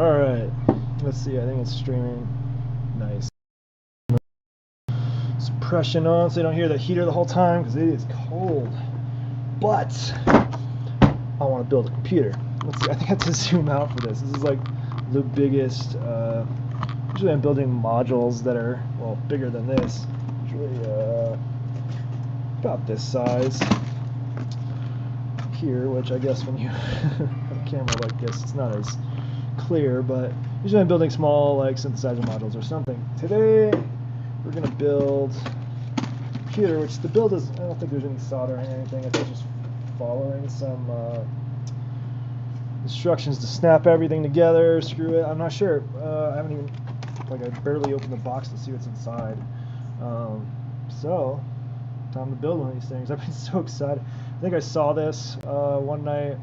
Alright, let's see, I think it's streaming. Nice. Suppression on so you don't hear the heater the whole time because it is cold. But I want to build a computer. Let's see, I think I have to zoom out for this. This is like the biggest, usually I'm building modules that are, well, bigger than this. Usually about this size here, which I guess when you have a camera like this, it's not as clear, but usually I'm building small like synthesizer modules or something. Today we're going to build a computer, which the build is, I don't think there's any soldering or anything. I think just following some instructions to snap everything together, screw it. I'm not sure. I haven't even, like, I barely opened the box to see what's inside. So, time to build one of these things. I've been so excited. I think I saw this one night.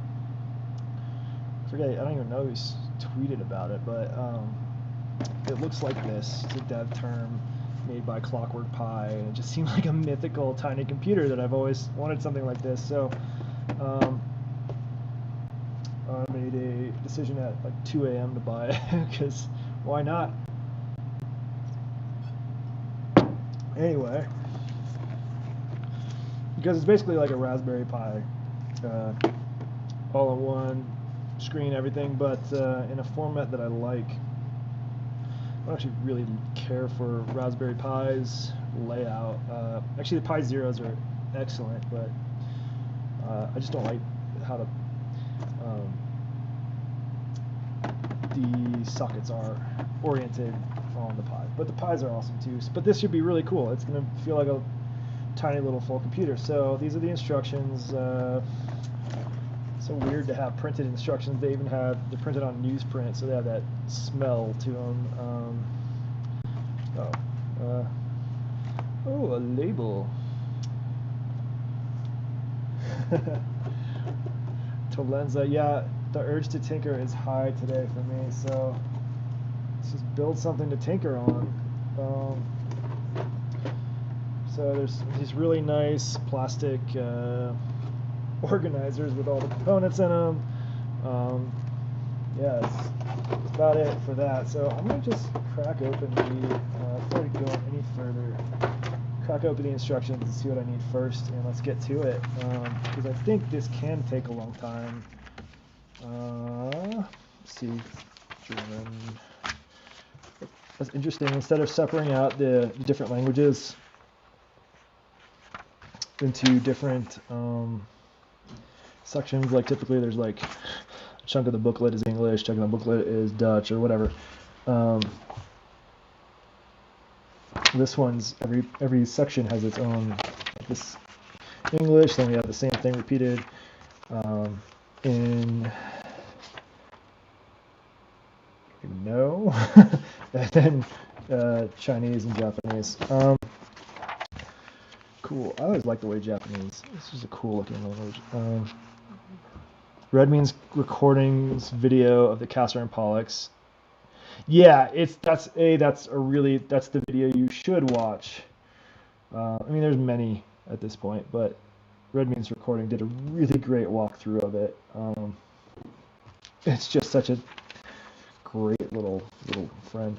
I forget, I don't even know who's tweeted about it, but it looks like this. It's a DevTerm made by Clockwork Pi, and it just seemed like a mythical tiny computer that I've always wanted something like this. So I made a decision at like 2 a.m. to buy it because why not? Anyway, because it's basically like a Raspberry Pi, all in one, screen, everything, but in a format that I like. I don't actually really care for Raspberry Pi's layout. Actually, the Pi Zeros are excellent, but I just don't like how the sockets are oriented on the Pi. But the Pis are awesome too. But this should be really cool. It's going to feel like a tiny little full computer. So these are the instructions. So weird to have printed instructions. They even have, they're printed on newsprint, so they have that smell to them. Oh, a label. Tolenza, yeah, the urge to tinker is high today for me, so let's just build something to tinker on. So there's these really nice plastic organizers with all the components in them. Yeah, that's about it for that. So I'm going to just crack open before we go any further, crack open the instructions and see what I need first, and let's get to it. Because I think this can take a long time. Let's see, German. That's interesting. Instead of separating out the different languages into different sections, like typically there's like a chunk of the booklet is English, chunk of the booklet is Dutch or whatever. This one's every section has its own, like this English, then we have the same thing repeated in no, and then Chinese and Japanese. Cool. I always like the way Japanese. This is a cool looking language. Red means recordings video of the Castor and Pollux. Yeah, that's the video you should watch. I mean, there's many at this point, but Red means recording did a really great walkthrough of it. It's just such a great little friend.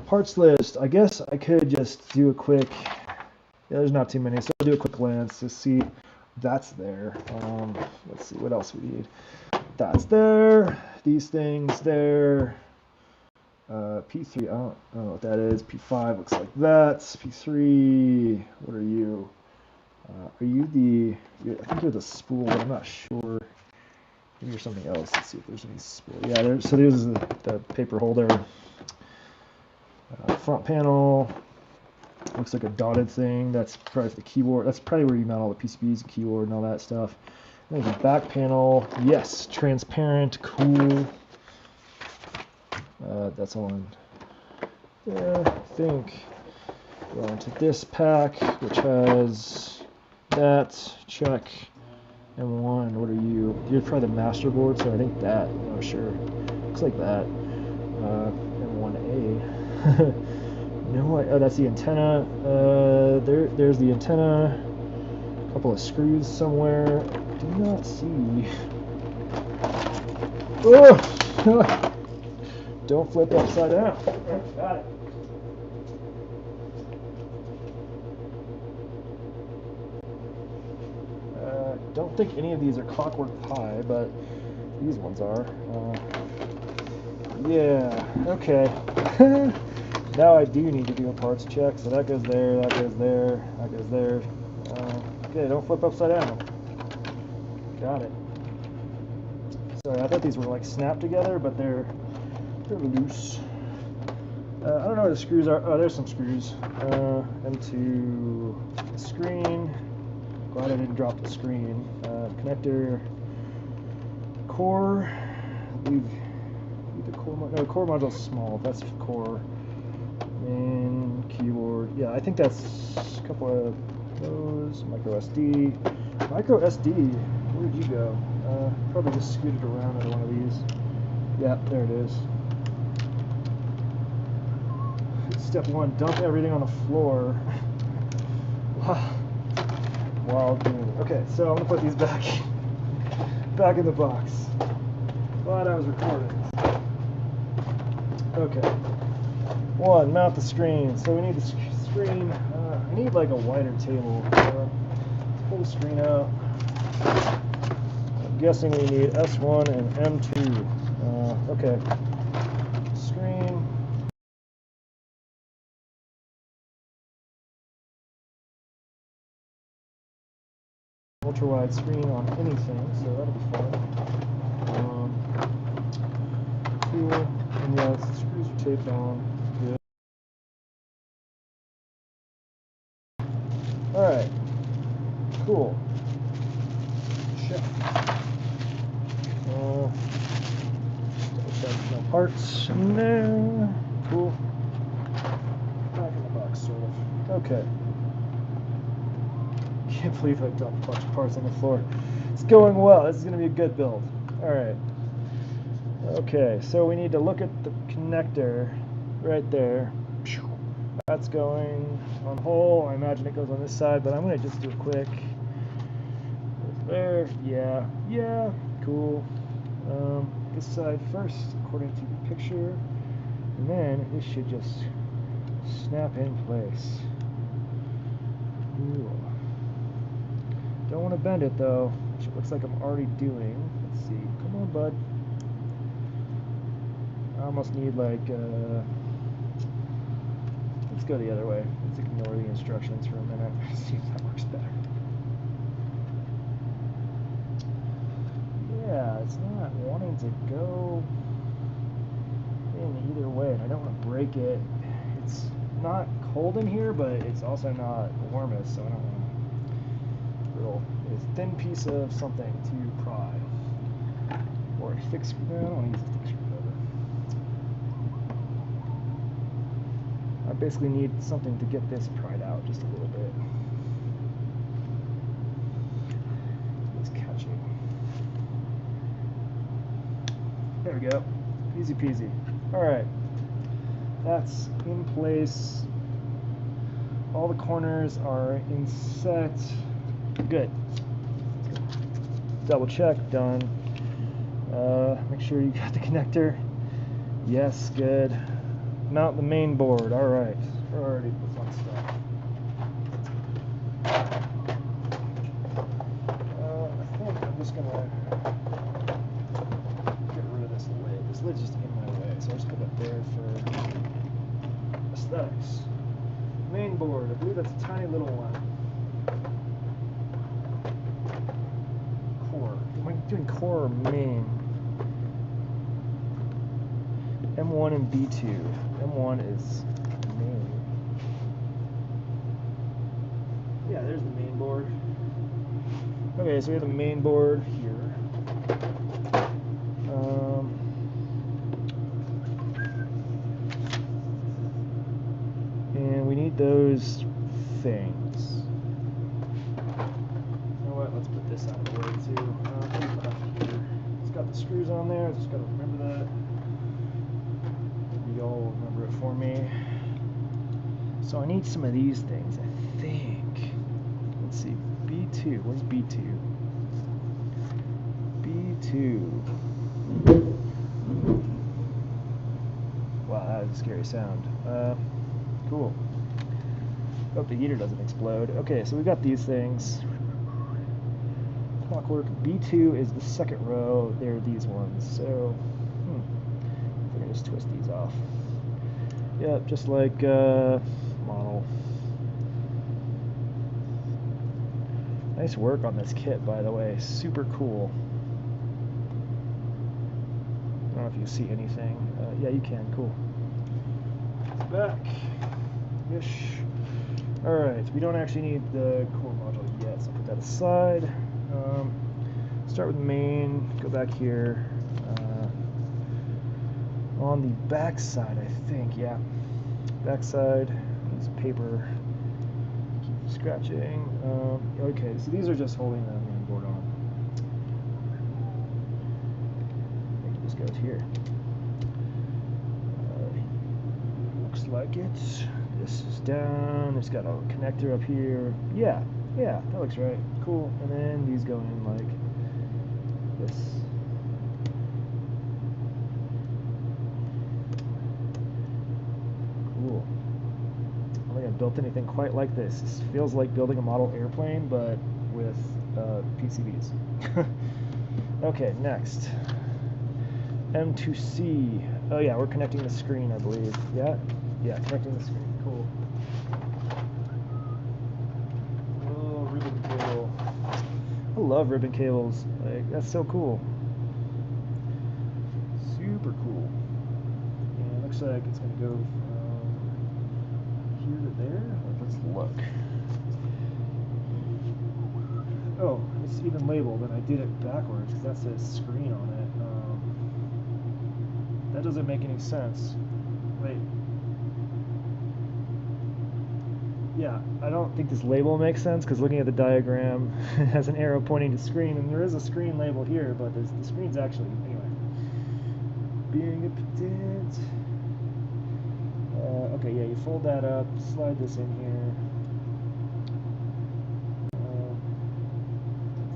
Parts list. I guess I could just do a quick. Yeah, there's not too many, so I'll do a quick glance to see that's there. Let's see what else we need. That's there. These things there. P3, I don't know what that is. P5 looks like that. P3, what are you? Are you I think you're the spool, but I'm not sure. Maybe you're something else. Let's see if there's any spool. Yeah, so there's the paper holder. Front panel. Looks like a dotted thing. That's probably the keyboard. That's probably where you mount all the PCBs and keyboard and all that stuff. There's a back panel. Yes, transparent, cool. That's on there, I think. Go on to this pack, which has that. Check. M1, what are you? You're probably the master board, so I think that. I'm not sure. Looks like that. M1A. No, oh, that's the antenna. There's the antenna. A couple of screws somewhere. Do not see. Oh! Don't flip upside down. Got it. Don't think any of these are clockwork high, but these ones are. Yeah, okay. Now I do need to do a parts check, so that goes there, that goes there, that goes there. Okay, don't flip upside down. Got it. Sorry, I thought these were like snapped together, but they're loose. I don't know where the screws are. Oh, there's some screws. Into the screen. Glad I didn't drop the screen. Connector. Core. Leave the core. No, core module's small. That's core. Main keyboard. Yeah, I think that's a couple of those. Micro SD. Micro SD. Where did you go? Probably just scooted around into one of these. Yeah, there it is. Step one, dump everything on the floor. While doing it. Okay, so I'm gonna put these back in the box. Glad I was recording. Okay. One, mount the screen. So we need the screen. I need like a wider table. Pull the screen out. I'm guessing we need S1 and M2. Okay. Screen. Ultra wide screen on anything, so that'll be fun. Cool. And yeah, the screws are taped on. Good. Alright. Cool. Check. Double check no parts in there. Cool. Back in the box, sort of. Okay. Can't believe I dumped a bunch of parts on the floor. It's going well. This is going to be a good build. Alright. Okay, so we need to look at the connector right there. That's going on hole. I imagine it goes on this side, but I'm going to just do a quick. There. Yeah. Yeah. Cool. This side first, according to the picture. And then this should just snap in place. Cool. Don't want to bend it though, which it looks like I'm already doing. Let's see. Come on, bud. I almost need like, let's go the other way. Let's ignore the instructions for a minute. See if that works better. Yeah, it's not wanting to go in either way, and I don't want to break it. It's not cold in here, but it's also not the warmest, so I don't want to. A thin piece of something to pry, or a thick screw. No, I don't want to use a thick screwdriver. I basically need something to get this pried out just a little bit. It's catching. There we go. Easy peasy. All right, that's in place. All the corners are in set. Good. Double check, done. Make sure you got the connector. Yes, good. Mount the main board. All right. We're already the fun stuff. I think I'm just gonna get rid of this lid. This lid's just in my way, so I'll just put that there for aesthetics. Main board. I believe that's a tiny little one. Am I doing core or main? M1 and B2. M1 is main. Yeah, there's the main board. Okay, so we have the main board here. And we need those things. Let's put this out of the way too. It's got the screws on there. I just got to remember that. Maybe y'all will remember it for me. So I need some of these things, I think. Let's see. B2. Where's B2? B2. a scary sound. Cool. Hope the heater doesn't explode. Okay, so we got these things. Clockwork. B2 is the second row. They're these ones. So, I think I just twist these off. Yep, just like model. Nice work on this kit, by the way. Super cool. I don't know if you see anything. Yeah, you can. Cool. Back-ish. Alright, we don't actually need the core module yet, so I'll put that aside. Start with main, go back here. On the back side, I think, yeah. Back side, use paper. Keep scratching. Okay, so these are just holding the main board on. I think it just goes here. Looks like it. This is down. It's got a connector up here. Yeah, that looks right. Cool. And then these go in like this. Cool. I don't think I've built anything quite like this. This feels like building a model airplane, but with PCBs. Okay, next. M2C. Oh yeah, we're connecting the screen, I believe. Yeah, connecting the screen. Cool. Oh, ribbon cable. I love ribbon cables. Like, that's so cool. Super cool. And it looks like it's going to go from here to there. Let's look. Oh, it's even labeled, and I did it backwards because that says screen on it. That doesn't make any sense. Wait. Yeah, I don't think this label makes sense because looking at the diagram, it has an arrow pointing to screen, and there is a screen label here, but the screen's actually, anyway. Being a pedant. Okay, yeah, you fold that up, slide this in here.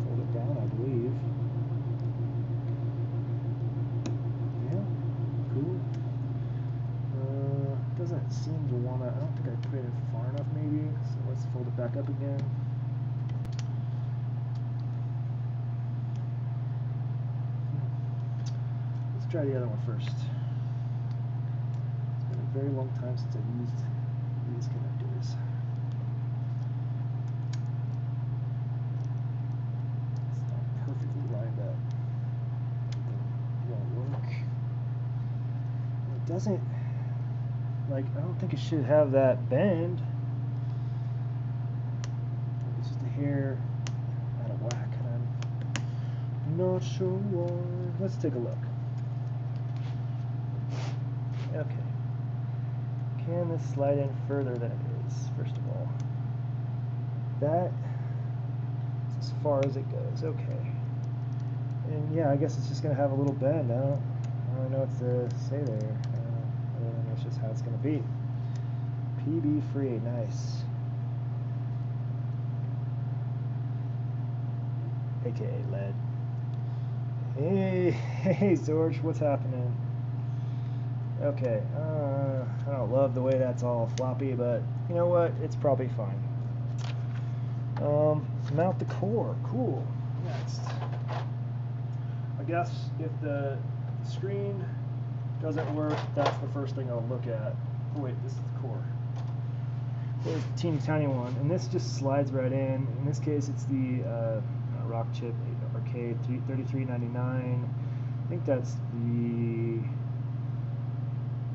Fold it down, I believe. Yeah, cool. Doesn't seem to want to, I don't think I put it far enough maybe, so let's fold it back up again. Let's try the other one first. It's been a very long time since I've used these connectors. It's not perfectly lined up. It won't work. It doesn't. Like, I don't think it should have that bend. It's just a hair out of whack, and I'm not sure why. Let's take a look. Okay. Can this slide in further than it is, first of all? That is as far as it goes. Okay. And yeah, I guess it's just going to have a little bend. I don't really know what to say there. That's just how it's going to be. PB free, nice. AKA lead. Hey, George, what's happening? Okay, I don't love the way that's all floppy, but you know what? It's probably fine. Mount the core, cool. Next. I guess if the screen doesn't work, that's the first thing I'll look at. Oh wait, this is the core. There's the teeny tiny one, and this just slides right in. In this case, it's the Rock Chip Arcade 3399. I think that's the,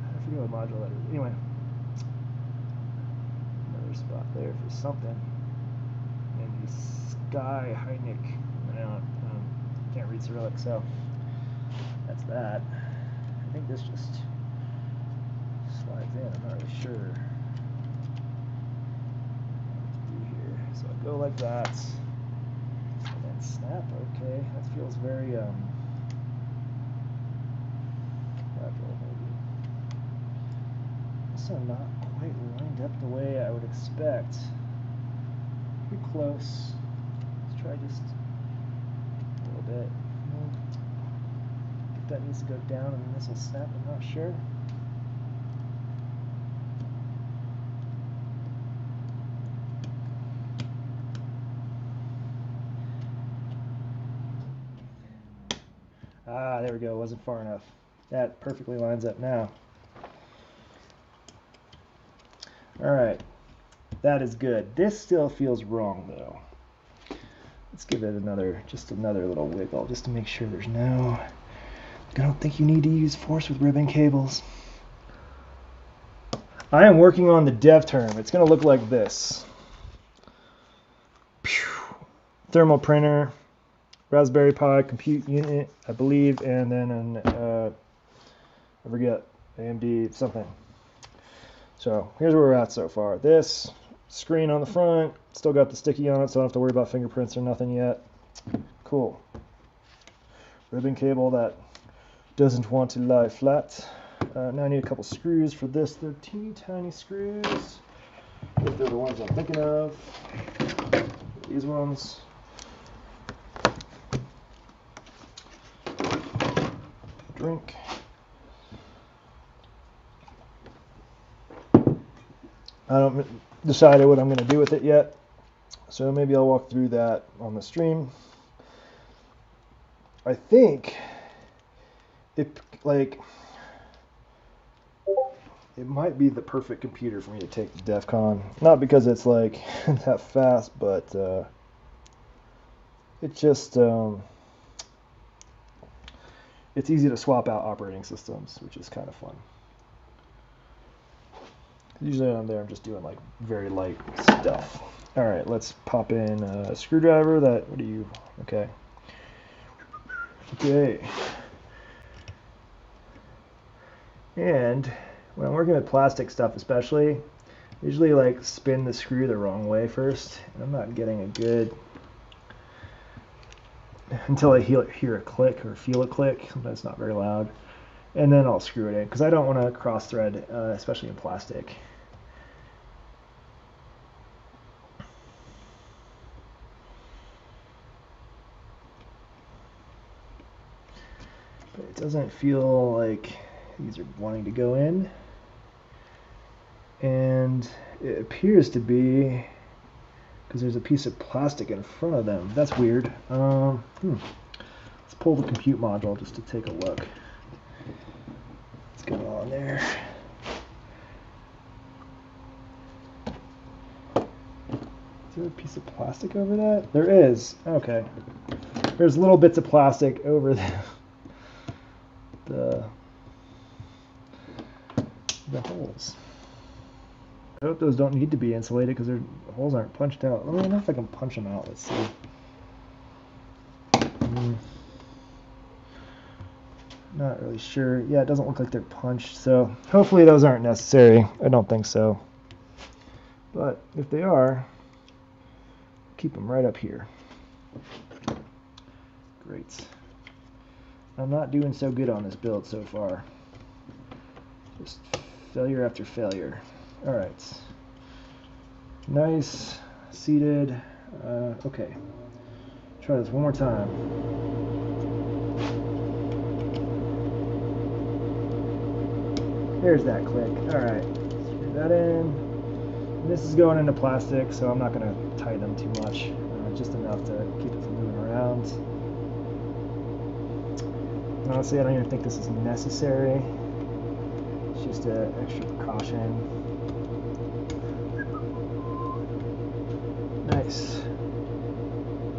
I forget what module that is. Anyway, another spot there for something. And the Sky Heineck. I can't read Cyrillic, so that's that. I think this just slides in. I'm not really sure what to do here. So I go like that, and then snap. Okay, that feels very fragile, maybe. Also not quite lined up the way I would expect. Pretty close. Let's try just a little bit. If that needs to go down and then this will snap, I'm not sure. Ah, there we go. Wasn't far enough. That perfectly lines up now. All right. That is good. This still feels wrong, though. Let's give it just another little wiggle, just to make sure there's no... I don't think you need to use force with ribbon cables. I am working on the DevTerm. It's going to look like this. Thermal printer, Raspberry Pi compute unit, I believe, and then I forget, AMD something. So here's where we're at so far. This screen on the front, still got the sticky on it, so I don't have to worry about fingerprints or nothing yet. Cool. Ribbon cable that doesn't want to lie flat. Now I need a couple screws for this. They're teeny tiny screws, if they're the ones I'm thinking of. These ones. Drink. I haven't decided what I'm going to do with it yet, so maybe I'll walk through that on the stream. I think it might be the perfect computer for me to take to DEF CON. Not because it's like that fast, but it's just it's easy to swap out operating systems, which is kind of fun. Usually when I'm there, I'm just doing like very light stuff. All right, let's pop in a screwdriver. Okay. And when I'm working with plastic stuff especially, I usually like spin the screw the wrong way first. And I'm not getting a good, until I hear a click or feel a click. Sometimes it's not very loud. And then I'll screw it in, because I don't want to cross thread, especially in plastic. But it doesn't feel like these are wanting to go in. And it appears to be, because there's a piece of plastic in front of them. That's weird. Let's pull the compute module just to take a look. What's going on there? Is there a piece of plastic over that? There is. Okay. There's little bits of plastic over the holes. I hope those don't need to be insulated because the holes aren't punched out. Let me know if I can punch them out. Let's see. Not really sure. Yeah, it doesn't look like they're punched, so hopefully those aren't necessary. I don't think so. But if they are, keep them right up here. Great. I'm not doing so good on this build so far. Just failure after failure. All right. Nice, seated. Okay. Try this one more time. There's that click. All right. Screw that in. And this is going into plastic, so I'm not going to tighten them too much. Just enough to keep it from moving around. And honestly, I don't even think this is necessary. It's just an extra precaution. Nice.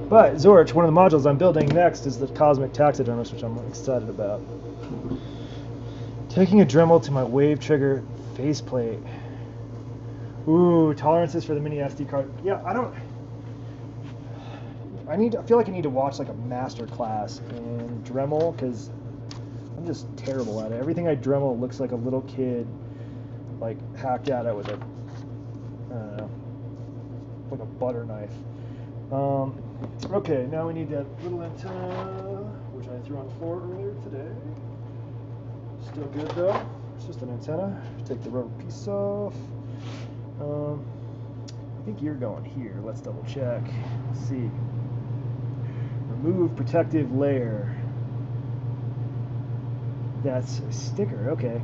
But Zorch, one of the modules I'm building next is the Cosmic Taxidermist, which I'm excited about. Taking a Dremel to my wave trigger faceplate. Ooh, tolerances for the mini SD card. Yeah, I feel like I need to watch like a master class in Dremel, because I'm just terrible at it. Everything I Dremel looks like a little kid like hacked at it with a like a butter knife. Okay, now we need that little antenna, which I threw on the floor earlier today. Still good though. It's just an antenna. Take the rubber piece off. I think you're going here. Let's double check. Let's see. Remove protective layer. That's a sticker. Okay.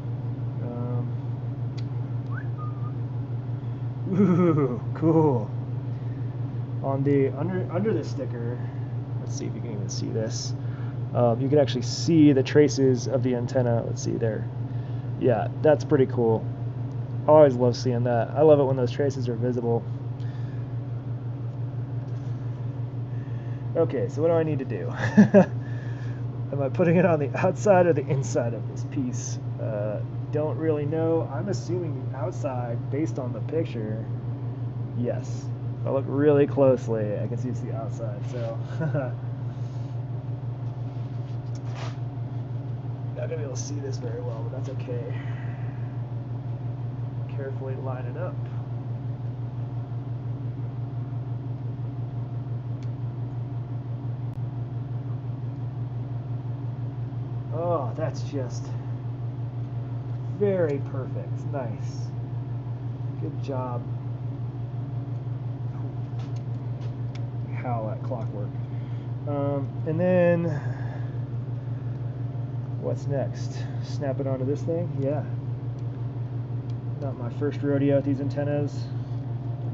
Ooh, cool. On the under the sticker, let's see if you can even see this. You can actually see the traces of the antenna. Let's see there. Yeah, that's pretty cool. I always love seeing that. I love it when those traces are visible. Okay, so what do I need to do? Am I putting it on the outside or the inside of this piece? Don't really know. I'm assuming the outside based on the picture. Yes. If I look really closely, I can see it's the outside. So not gonna be able to see this very well, but that's okay. Carefully line it up. Oh, that's just very perfect. Nice. Good job. How that clock worked. And then what's next? Snap it onto this thing? Yeah. Not my first rodeo with these antennas.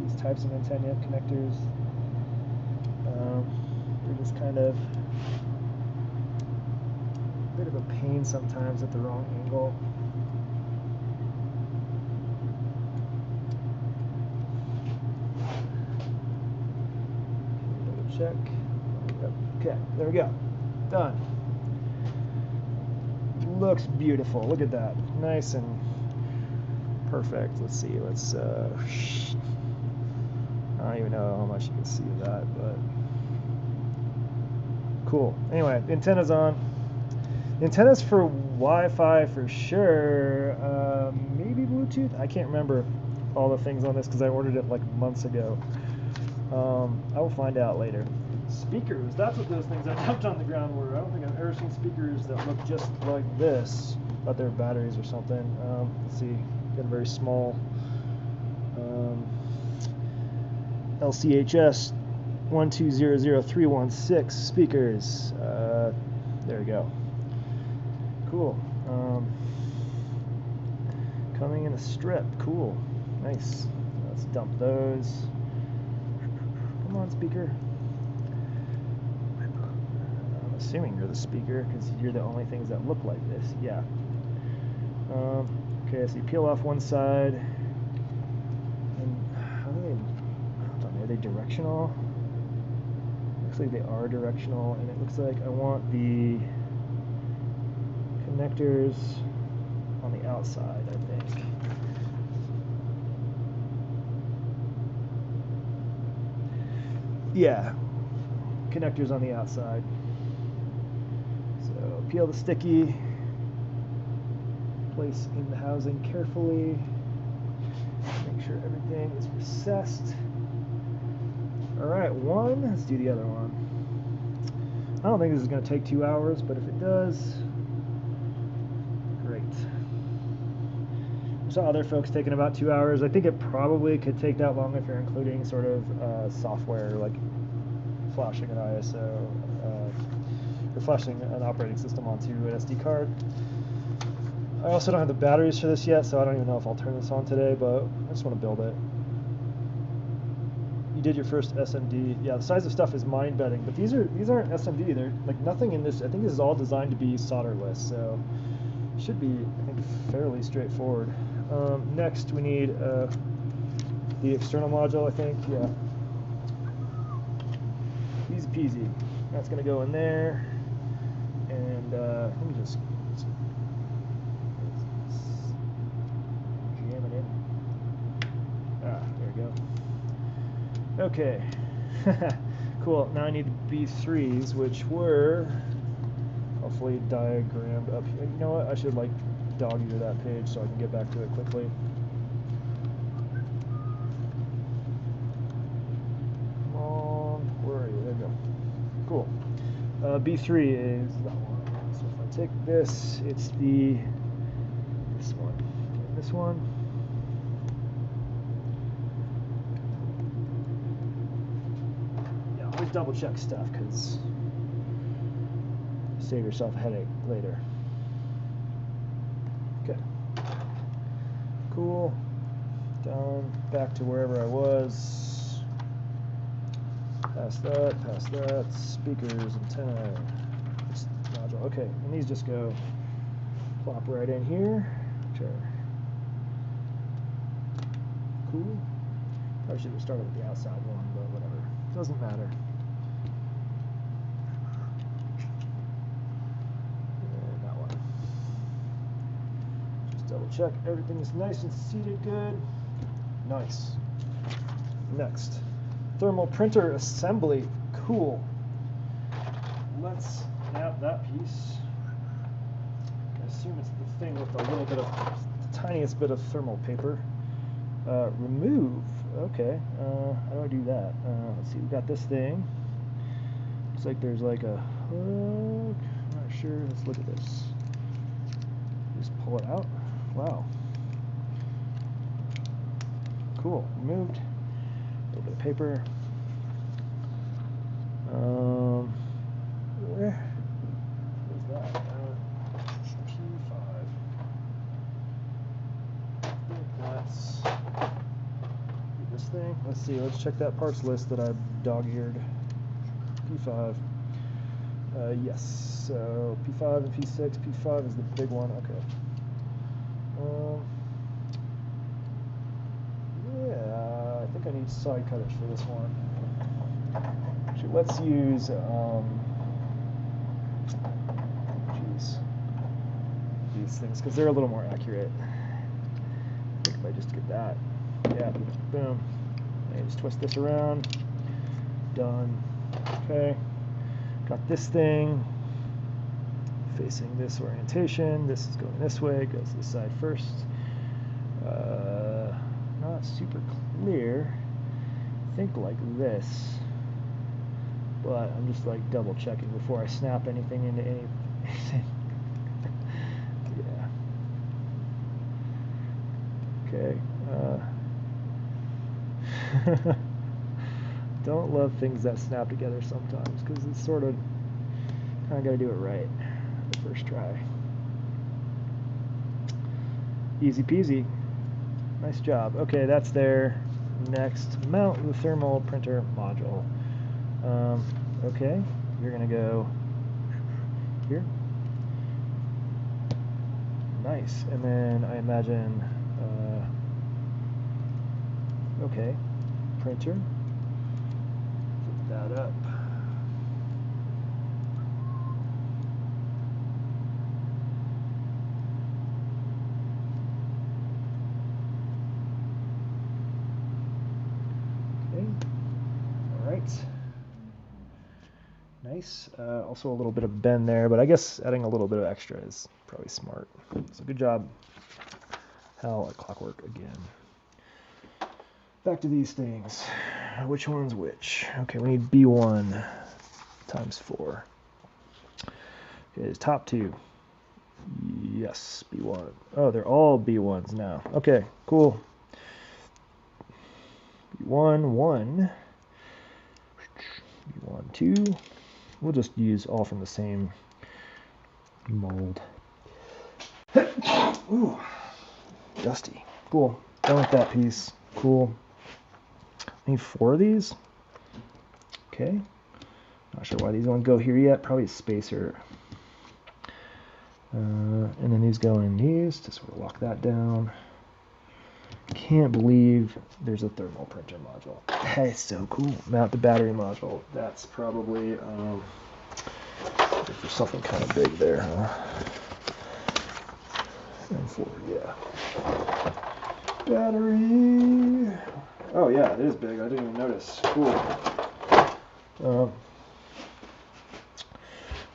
These types of antenna connectors. They're just kind of a bit of a pain sometimes at the wrong angle. Check. Okay, there we go. Done. Looks beautiful. Look at that. Nice and perfect. Let's see. Let's. I don't even know how much you can see of that, but cool. Anyway, the antenna's on. The antenna's for Wi-Fi for sure. Maybe Bluetooth. I can't remember all the things on this because I ordered it like months ago. I will find out later. Speakers, that's what those things I dumped on the ground were. I don't think I've ever seen speakers that look just like this. I thought they were batteries or something. Let's see, got a very small LCHS 1200316 speakers. There we go. Cool. Coming in a strip. Cool. Nice. Let's dump those. Come on, speaker. I'm assuming you're the speaker because you're the only things that look like this. Yeah. Okay, so you peel off one side. And how are they? I don't know, are they directional? Looks like they are directional, and it looks like I want the connectors on the outside, I think. Yeah, connectors on the outside. So peel the sticky, place in the housing carefully, make sure everything is recessed. All right, one, let's do the other one. I don't think this is going to take 2 hours, but if it does, great. I saw other folks taking about 2 hours. I think it probably could take that long if you're including sort of software like flashing an ISO or flashing an operating system onto an SD card. I also don't have the batteries for this yet, so I don't even know if I'll turn this on today, but I just want to build it. You did your first SMD. Yeah, the size of stuff is mind bending, but these aren't SMD. They're like nothing in this. I think this is all designed to be solderless, so should be, I think, fairly straightforward. Next, we need the external module, I think. Yeah. Easy peasy. That's going to go in there. And let me just jam it in. Ah, there we go. Okay. Cool. Now I need the B3s, which were hopefully diagrammed up here. You know what? I should like dog-ear that page so I can get back to it quickly. Come on. Where are you? There you go. Cool. B3 is that one. So if I take this, it's this one. And this one. Yeah, always double check stuff because save yourself a headache later. Okay. Cool. Down, back to wherever I was. Past that, speakers, antenna. Okay, and these just go plop right in here, which are cool. Probably should have started with the outside one, but whatever. Doesn't matter. And that one. Just double check everything is nice and seated good. Nice. Next, thermal printer assembly. Cool. Let's snap that piece. I assume it's the thing with a little bit of, the tiniest bit of thermal paper. Remove. Okay. How do I do that? Let's see. We got this thing. Looks like there's like a hook. I'm not sure. Let's look at this. Just pull it out. Wow. Cool. Removed. A little bit of paper. Where is that? P5. I think that's this thing. Let's see. Let's check that parts list that I dog-eared. P5. Yes. So P5 and P6. P5 is the big one. Okay. Yeah, I think I need side cutters for this one. Actually, let's use, these things, because they're a little more accurate. I think if I just get that, yeah, boom. I just twist this around. Done. Okay. Got this thing facing this orientation. This is going this way. Goes this side first. Not super clear. I think like this. But I'm just like double checking before I snap anything into anything. Yeah. Okay. Don't love things that snap together sometimes, because it's sort of kind of got to do it right the first try. Easy peasy. Nice job. Okay, that's there. Next, mount the thermal printer module. Okay, you're gonna go here. Nice. And then I imagine, okay, printer. Flip that up. Okay. All right. Nice. Also a little bit of bend there, but I guess adding a little bit of extra is probably smart. So good job, Hal at Clockwork again. Back to these things. Which one's which? Okay, we need B1 times 4. Okay, the top two. Yes, B1. Oh, they're all B1s now. Okay, cool. B1, 1. B1, 2. We'll just use all from the same mold. Ooh, dusty. Cool. Done with that piece. Cool. Need 4 of these. Okay. Not sure why these don't go here yet. Probably a spacer. And then these go in these to sort of lock that down. Can't believe there's a thermal printer module. That is so cool. Mount the battery module. That's probably for something kind of big there, huh? And 4, yeah. Battery. Oh yeah, it is big. I didn't even notice. Cool.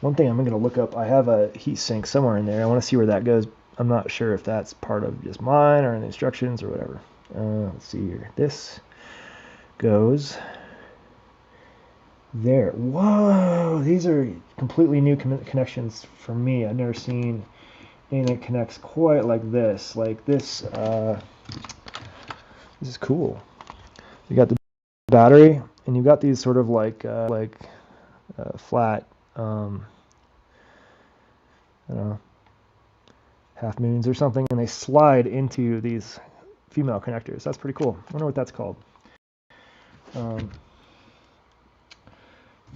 One thing I'm going to look up, I have a heat sink somewhere in there. I want to see where that goes. I'm not sure if that's part of just mine or in the instructions or whatever. Let's see here. This goes there. Whoa! These are completely new connections for me. I've never seen anything that connects quite like this. Like this. This is cool. You got the battery, and you got these sort of like flat. I don't know, half moons or something, and they slide into these female connectors. That's pretty cool. I wonder what that's called. And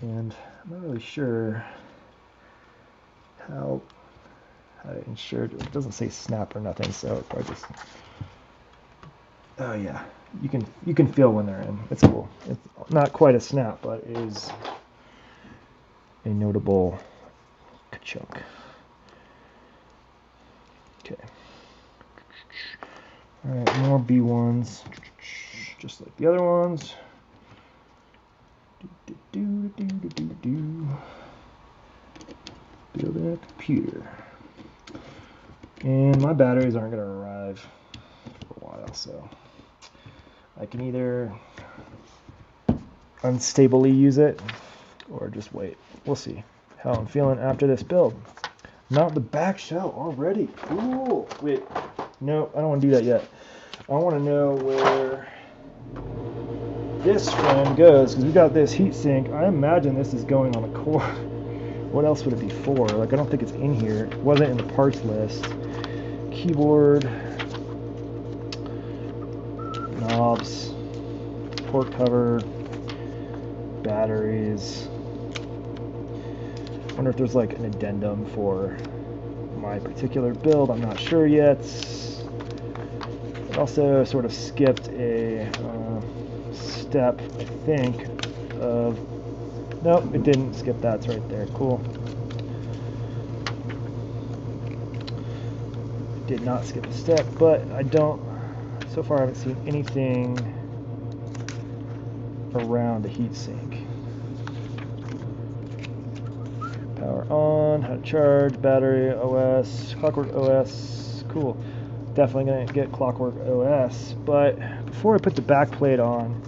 I'm not really sure how to ensure it doesn't say snap or nothing, so it's probably just, oh yeah, you can feel when they're in. It's cool. It's not quite a snap, but it is a notable chunk. Okay. All right, more B1s, just like the other ones. Building a computer. And my batteries aren't going to arrive for a while, so I can either unstably use it or just wait. We'll see how I'm feeling after this build. Mount the back shell already. Cool. Wait, no, I don't want to do that yet. I want to know where this friend goes, because we got this heatsink. I imagine this is going on a core. What else would it be for? Like, I don't think it's in here. It wasn't in the parts list. Keyboard, knobs, port cover, batteries. I wonder if there's like an addendum for my particular build. I'm not sure yet. It also sort of skipped a step, I think, of, nope, it didn't skip that. It's right there. Cool. It did not skip a step, but I don't, so far I haven't seen anything around the heatsink. Power on, how to charge, battery, OS, Clockwork OS, cool. Definitely going to get Clockwork OS, but before I put the back plate on,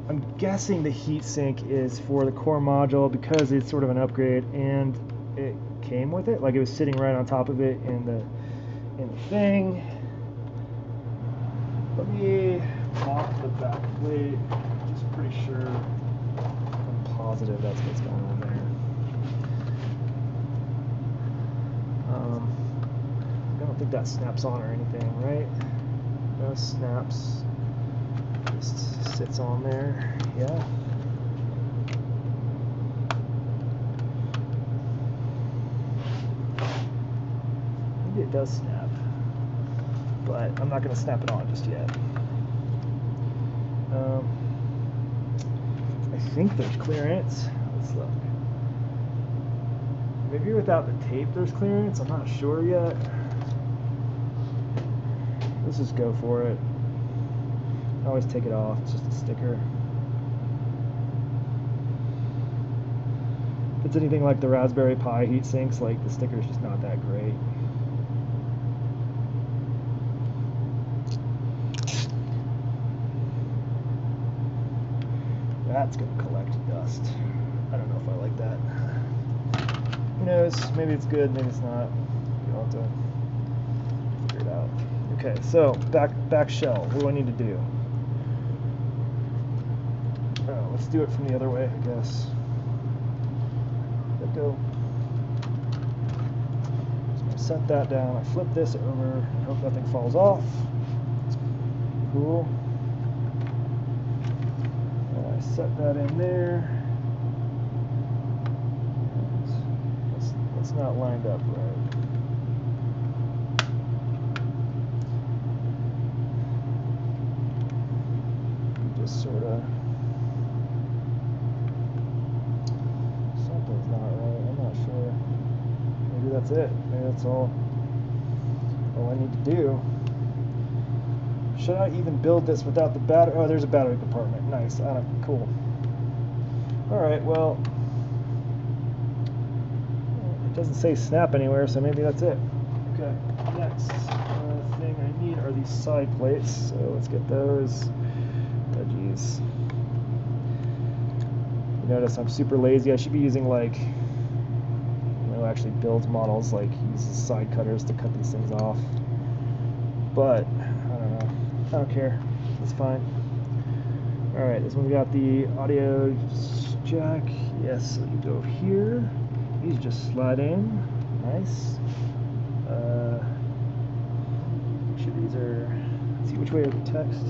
I'm guessing the heatsink is for the core module because it's sort of an upgrade and it came with it, like it was sitting right on top of it in the thing. Let me pop the back plate. I'm just pretty sure, I'm positive that's what's going on there. I don't think that snaps on or anything, right? No snaps. Just sits on there. Yeah. Maybe it does snap, but I'm not going to snap it on just yet. I think there's clearance. Let's look. Maybe without the tape there's clearance. I'm not sure yet. Let's just go for it. I always take it off. It's just a sticker. If it's anything like the Raspberry Pi heat sinks, like the sticker is just not that great. That's going to collect dust. I don't know if I like that. Who knows? Maybe it's good, maybe it's not. You'll have to figure it out. Okay, so back shell. What do I need to do? Oh, let's do it from the other way, I guess. Let go. So I'm going to set that down. I flip this over and hope nothing falls off. Cool. And I set that in there. It's not lined up right. Just sort of, something's not right. I'm not sure. Maybe that's it. Maybe that's all I need to do. Should I even build this without the battery? Oh, there's a battery compartment. Nice. Cool. All right. Well, it doesn't say snap anywhere, so maybe that's it. Okay. Next thing I need are these side plates. So let's get those. Oh, geez. You notice I'm super lazy. I should be using, like, actually builds models, like uses side cutters to cut these things off. But I don't know. I don't care. It's fine. Alright, this one's got the audio jack. Yes, so you go here. These just slide in. Nice. Sure these are, let's see, which way are the text?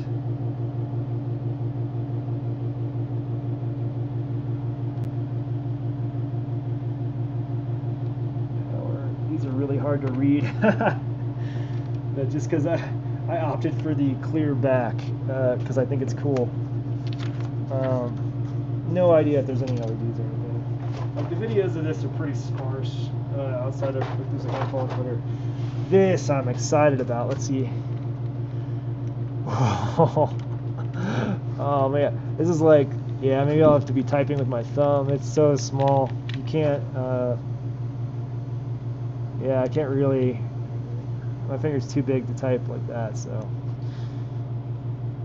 Power these are really hard to read. But just because I opted for the clear back because I think it's cool. No idea if there's any LEDs or anything. Like the videos of this are pretty sparse outside of if there's a handful on Twitter. This I'm excited about. Let's see. Oh man, this is like, yeah, maybe I'll have to be typing with my thumb. It's so small. You can't, yeah, I can't really, my finger's too big to type like that, so.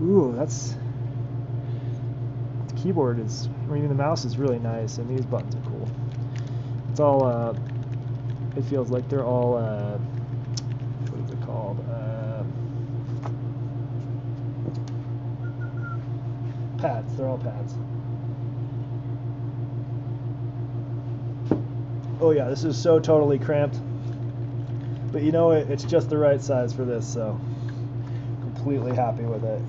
Ooh, the keyboard is, I mean, the mouse is really nice, and these buttons are cool. It's all, it feels like they're all, what is it called? Pads, they're all pads. Oh yeah, this is so totally cramped. But you know, it's just the right size for this, so completely happy with it.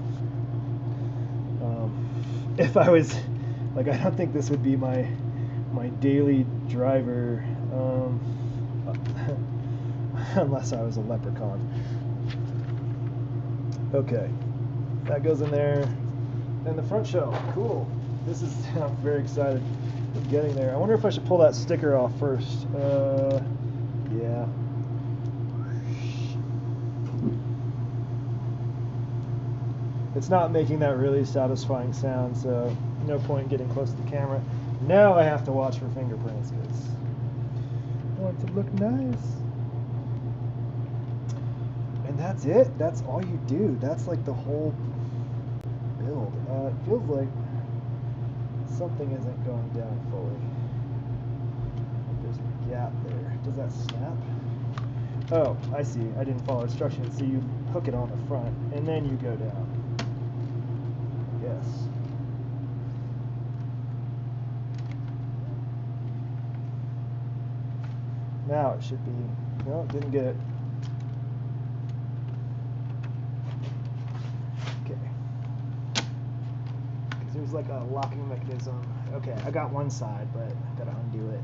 If I was, like, I don't think this would be my daily driver, unless I was a leprechaun. Okay, that goes in there. And the front shell, cool. This is, I'm very excited. I'm getting there. I wonder if I should pull that sticker off first. Yeah. It's not making that really satisfying sound, so no point in getting close to the camera. Now I have to watch for fingerprints because I want it to look nice. And that's it. That's all you do. That's like the whole build. It feels like something isn't going down fully. There's a gap there. Does that snap? Oh, I see. I didn't follow instructions. So you hook it on the front and then you go down. Yes. Now it should be. No, didn't get it. Okay. Because there's like a locking mechanism. Okay, I got one side, but I gotta undo it.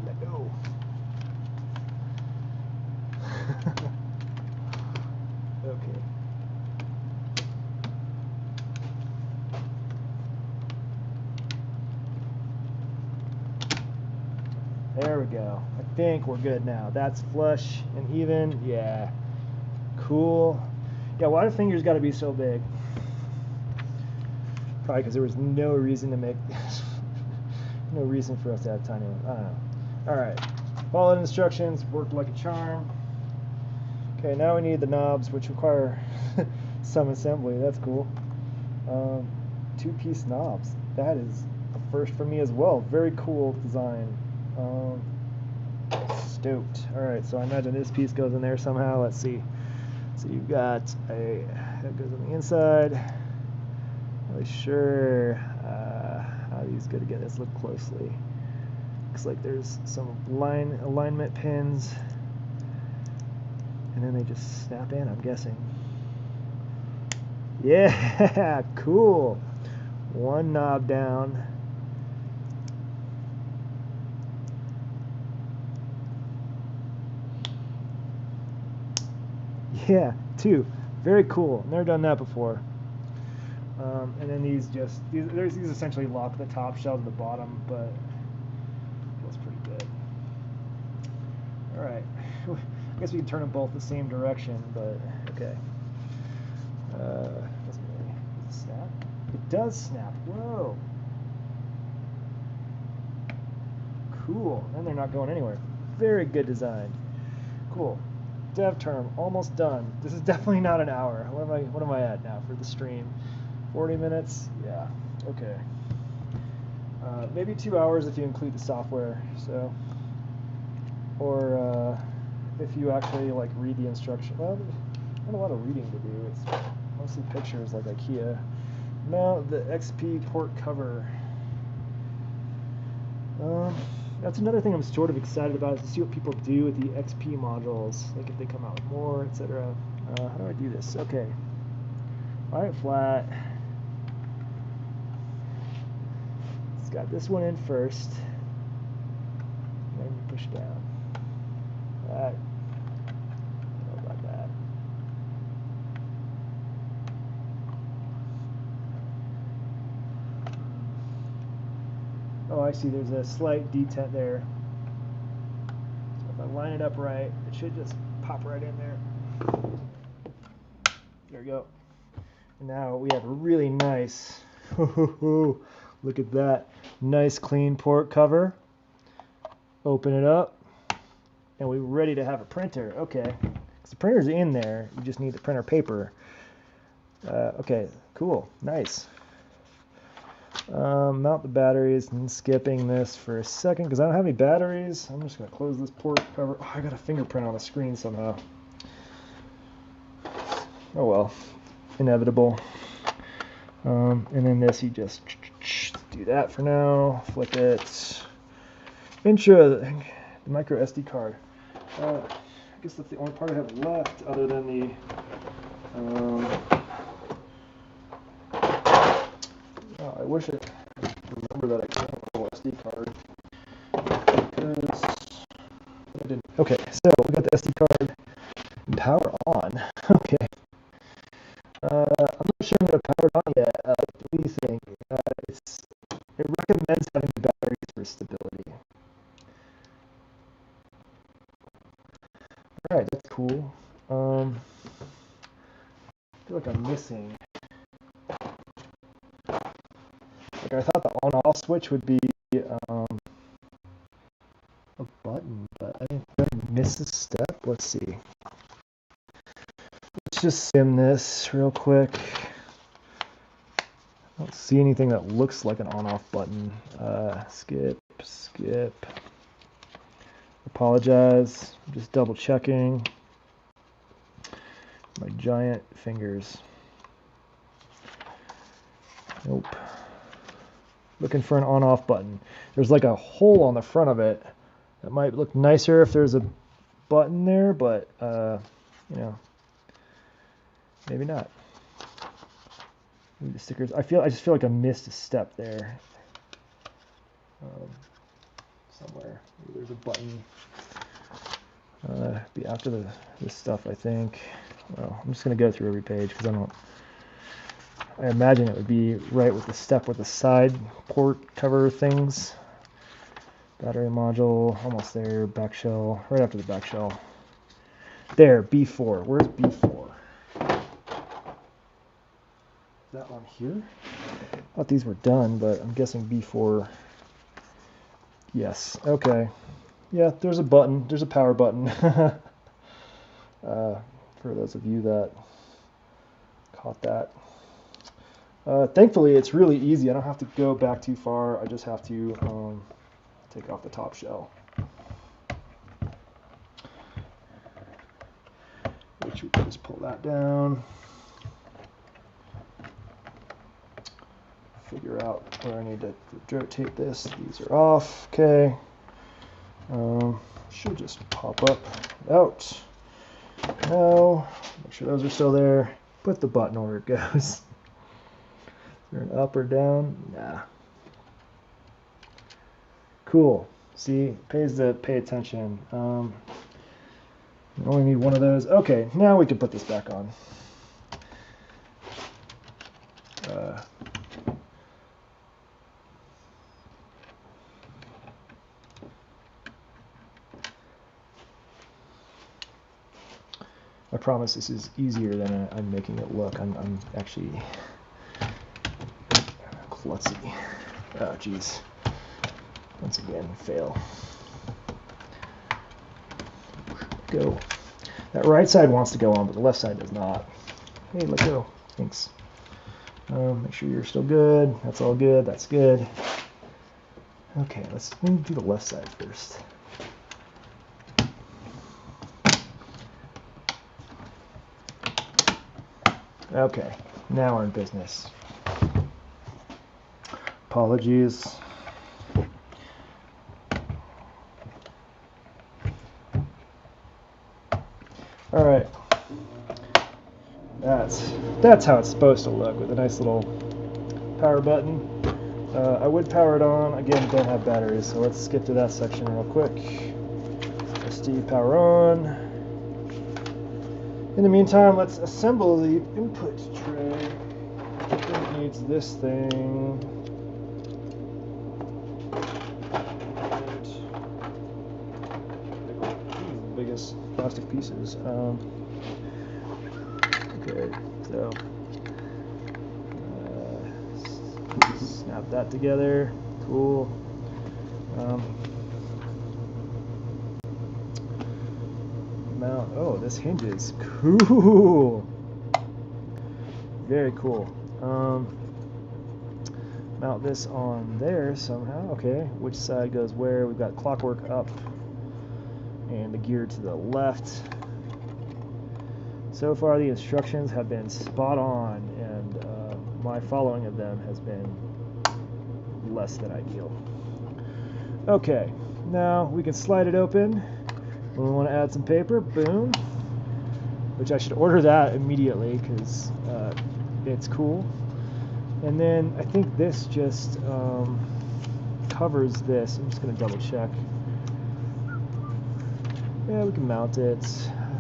Let go. Okay. There we go. I think we're good now. That's flush and even. Yeah. Cool. Yeah, why the fingers got to be so big? Probably because there was no reason to make no reason for us to have tiny ones. I don't know. All right. Followed instructions. Worked like a charm. Okay, now we need the knobs, which require some assembly. That's cool. Two-piece knobs. That is a first for me as well. Very cool design. Stoked. All right, so I imagine this piece goes in there somehow. Let's see. So you've got a that goes on the inside. Not really sure how these go together. Let's look closely. Looks like there's some alignment pins, and then they just snap in, I'm guessing. Yeah, cool. One knob down. Yeah, two. Very cool. Never done that before. And then these essentially lock the top shell to the bottom, but feels pretty good. All right. I guess we can turn them both the same direction, but okay. Doesn't really snap. It does snap. Whoa. Cool. And they're not going anywhere. Very good design. Cool. DevTerm almost done. This is definitely not an hour. What am I at now for the stream? 40 minutes? Yeah. Okay. Maybe 2 hours if you include the software. So, or if you actually like read the instruction. Well, there's not a lot of reading to do. It's mostly pictures like IKEA. No, the XP port cover. That's another thing I'm sort of excited about, is to see what people do with the XP modules, like if they come out with more, etc. How do I do this? Okay. All right, flat. It's got this one in first. And then you push down. I see there's a slight detent there. So if I line it up right, it should just pop right in there. There we go. And now we have a really nice, look at that, nice clean port cover. Open it up, and we're ready to have a printer. Okay, because the printer's in there, you just need the printer paper. Okay, cool, nice. Mount the batteries, and skipping this for a second because I don't have any batteries. I'm just going to close this port cover. Oh, I got a fingerprint on the screen somehow. Oh well, inevitable. And then this, you just do that for now. Flip it. Intro, the micro SD card. I guess that's the only part I have left other than the oh, I wish I remember that I can't have a SD card because I didn't. Okay, so we got the SD card. Power on. Okay. I'm not sure I'm going to power it on yet. What do you think? It recommends having the batteries for stability. Alright, that's cool. I feel like I'm missing. Like I thought the on-off switch would be a button, but I didn't miss a step. Let's see. Let's just sim this real quick. I don't see anything that looks like an on-off button. Skip. Apologize. I'm just double checking. My giant fingers. Nope. Looking for an on-off button. There's like a hole on the front of it. That might look nicer if there's a button there, but you know, maybe not. Maybe the stickers. I just feel like I missed a step there. Somewhere. Maybe there's a button. Be after this stuff, I think. Well, I'm just gonna go through every page because I imagine it would be right with the step with the side port cover things. Battery module, almost there. Back shell, right after the back shell. There, B4. Where's B4? Is that one here? I thought these were done, but I'm guessing B4. Yes, okay. Yeah, there's a button. There's a power button. For those of you that caught that. Thankfully, it's really easy. I don't have to go back too far. I just have to take off the top shell. Which we can just pull that down. Figure out where I need to rotate this. These are off. Okay. Should just pop up out. Now, make sure those are still there. Put the button where it goes. Is there an up or down? Nah. Cool. See, pays to pay attention. You only need one of those. Okay, now we can put this back on. I promise this is easier than I'm making it look. I'm actually klutzy. Oh, geez. Once again, fail. Go. That right side wants to go on, but the left side does not. Hey, let go. Thanks. Make sure you're still good. That's all good. That's good. Okay, let me do the left side first. Okay, now we're in business. Apologies. All right, that's how it's supposed to look with a nice little power button. I would power it on. Again, don't have batteries, so let's skip to that section real quick. SD power on. In the meantime, let's assemble the input tray. It needs this thing. biggest plastic pieces. Okay, so snap that together. Cool. Mount. Oh, this hinges. Cool. Very cool. Mount this on there somehow. Okay, which side goes where? We've got clockwork up and the gear to the left. So far the instructions have been spot on, and my following of them has been less than ideal. Okay, now we can slide it open. When we want to add some paper, boom. Which I should order that immediately because it's cool. And then I think this just covers this. I'm just going to double check. Yeah, we can mount it.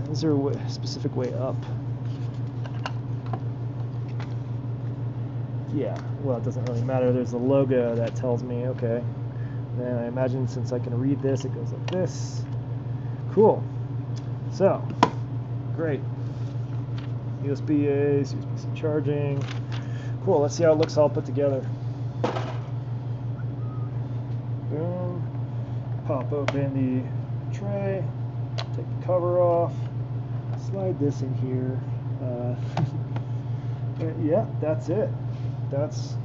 Is there a specific way up? Yeah, well, it doesn't really matter. There's a logo that tells me, okay. Then I imagine since I can read this, it goes like this. Cool. So, great. USB-A's, USB-C charging. Cool, let's see how it looks all put together. Boom. Pop open the tray. Take the cover off. Slide this in here. Yeah, that's it. That's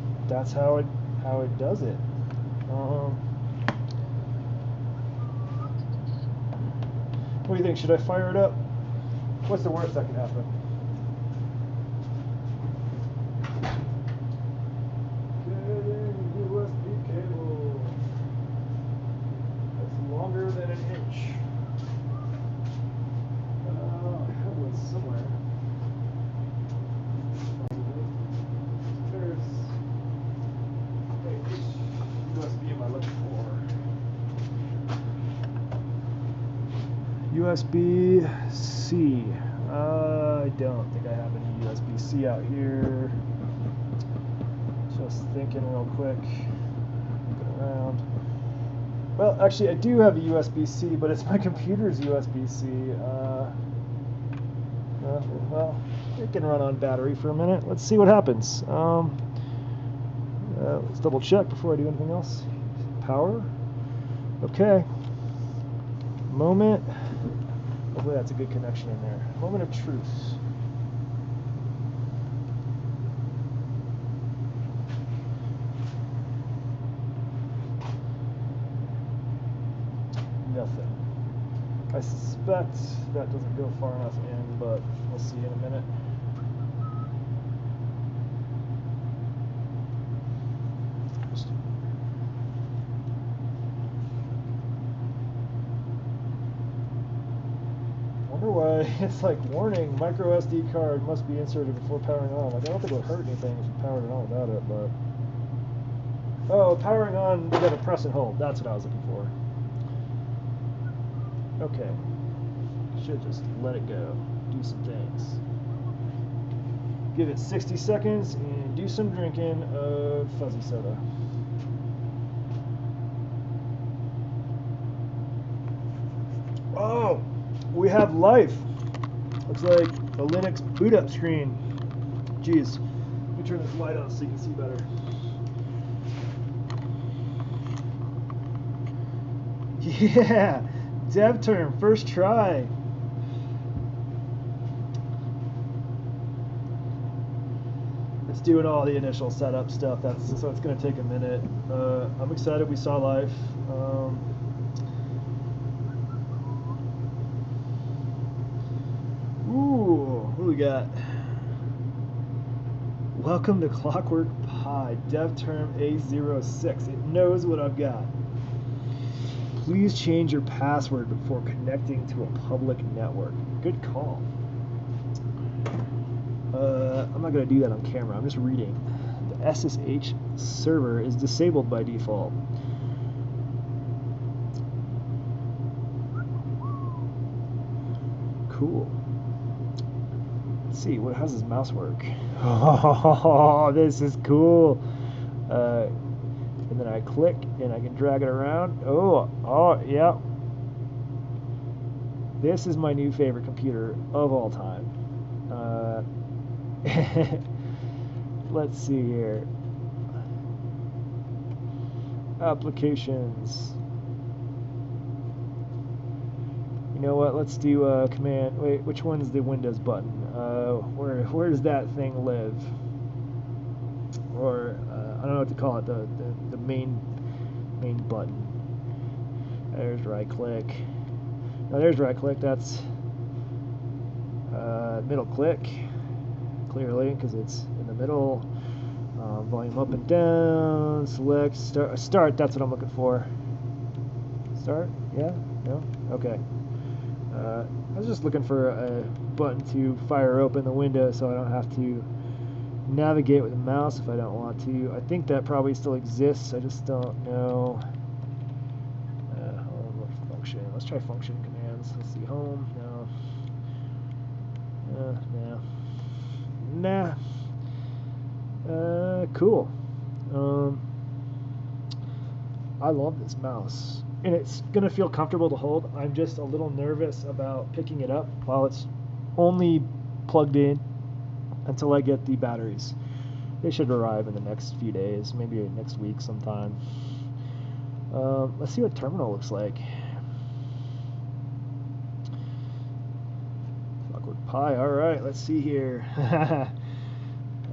how it does it. What do you think? Should I fire it up? What's the worst that can happen? USB cable. That's longer than an inch. I have one somewhere. There's. Wait, which USB am I looking for? USB-C. I don't think I have any USB-C out here. Just thinking real quick. Looking around. Well, actually, I do have a USB-C, but it's my computer's USB-C. Well, it can run on battery for a minute. Let's see what happens. Let's double check before I do anything else. Power. Okay. Moment. Hopefully that's a good connection in there. Moment of truth. Nothing. I suspect that doesn't go far enough in, but we'll see in a minute. Wonder why it's like warning, micro SD card must be inserted before powering on. Like, I don't think it would hurt anything if you powered it on without it, but oh, powering on, we gotta press and hold. That's what I was looking for. Okay, should just let it go, do some things. Give it 60 seconds and do some drinking of fuzzy soda. Oh, we have life. Looks like a Linux boot up screen. Jeez, let me turn this light on so you can see better. Yeah. DevTerm, first try. It's doing all the initial setup stuff. So it's going to take a minute. I'm excited we saw live. Ooh, what do we got? Welcome to Clockwork Pi, DevTerm A06. It knows what I've got. Please change your password before connecting to a public network. Good call. I'm not going to do that on camera. I'm just reading. The SSH server is disabled by default. Cool. Let's see. How does this mouse work? Oh, this is cool. And then I click and I can drag it around. Oh, yeah. This is my new favorite computer of all time. Let's see here. Applications. You know what? Let's do command. Wait, which one's the Windows button? Where does that thing live? Or I don't know what to call it. The main button. There's right click. No, there's right click. That's middle click. Clearly, because it's in the middle. Volume up and down. Select start. Start. That's what I'm looking for. Start. Yeah. No. Okay. I was just looking for a button to fire open the window so I don't have to navigate with the mouse if I don't want to. I think that probably still exists. I just don't know. Home function. Let's try function commands. Let's see. Home. No. Nah. Cool. I love this mouse. And it's going to feel comfortable to hold. I'm just a little nervous about picking it up while it's only plugged in until I get the batteries. They should arrive in the next few days, maybe next week sometime. Let's see what terminal looks like. Awkward Pi. All right, let's see here.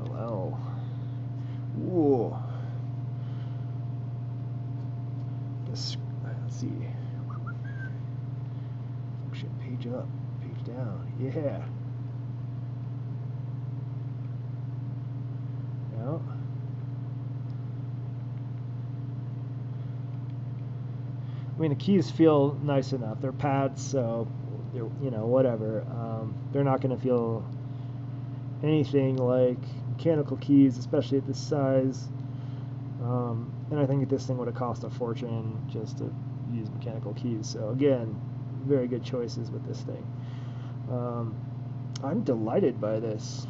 LL. Ooh. Let's see. Function page up, page down. Yeah. No. I mean, the keys feel nice enough. They're pads, so they're, whatever. They're not going to feel anything like mechanical keys, especially at this size. And I think this thing would have cost a fortune just to use mechanical keys. So again, very good choices with this thing. I'm delighted by this.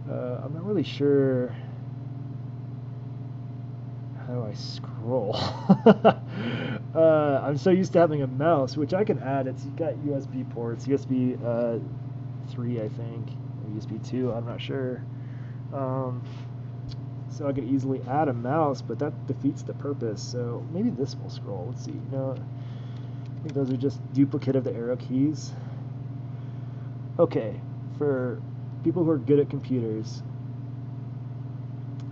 I'm not really sure how do I scroll. I'm so used to having a mouse, which I can add. It's got USB ports, USB 3, I think, or USB 2. I'm not sure. So I could easily add a mouse, but that defeats the purpose. So maybe this will scroll. Let's see. I think those are just duplicate of the arrow keys. Okay, for people who are good at computers,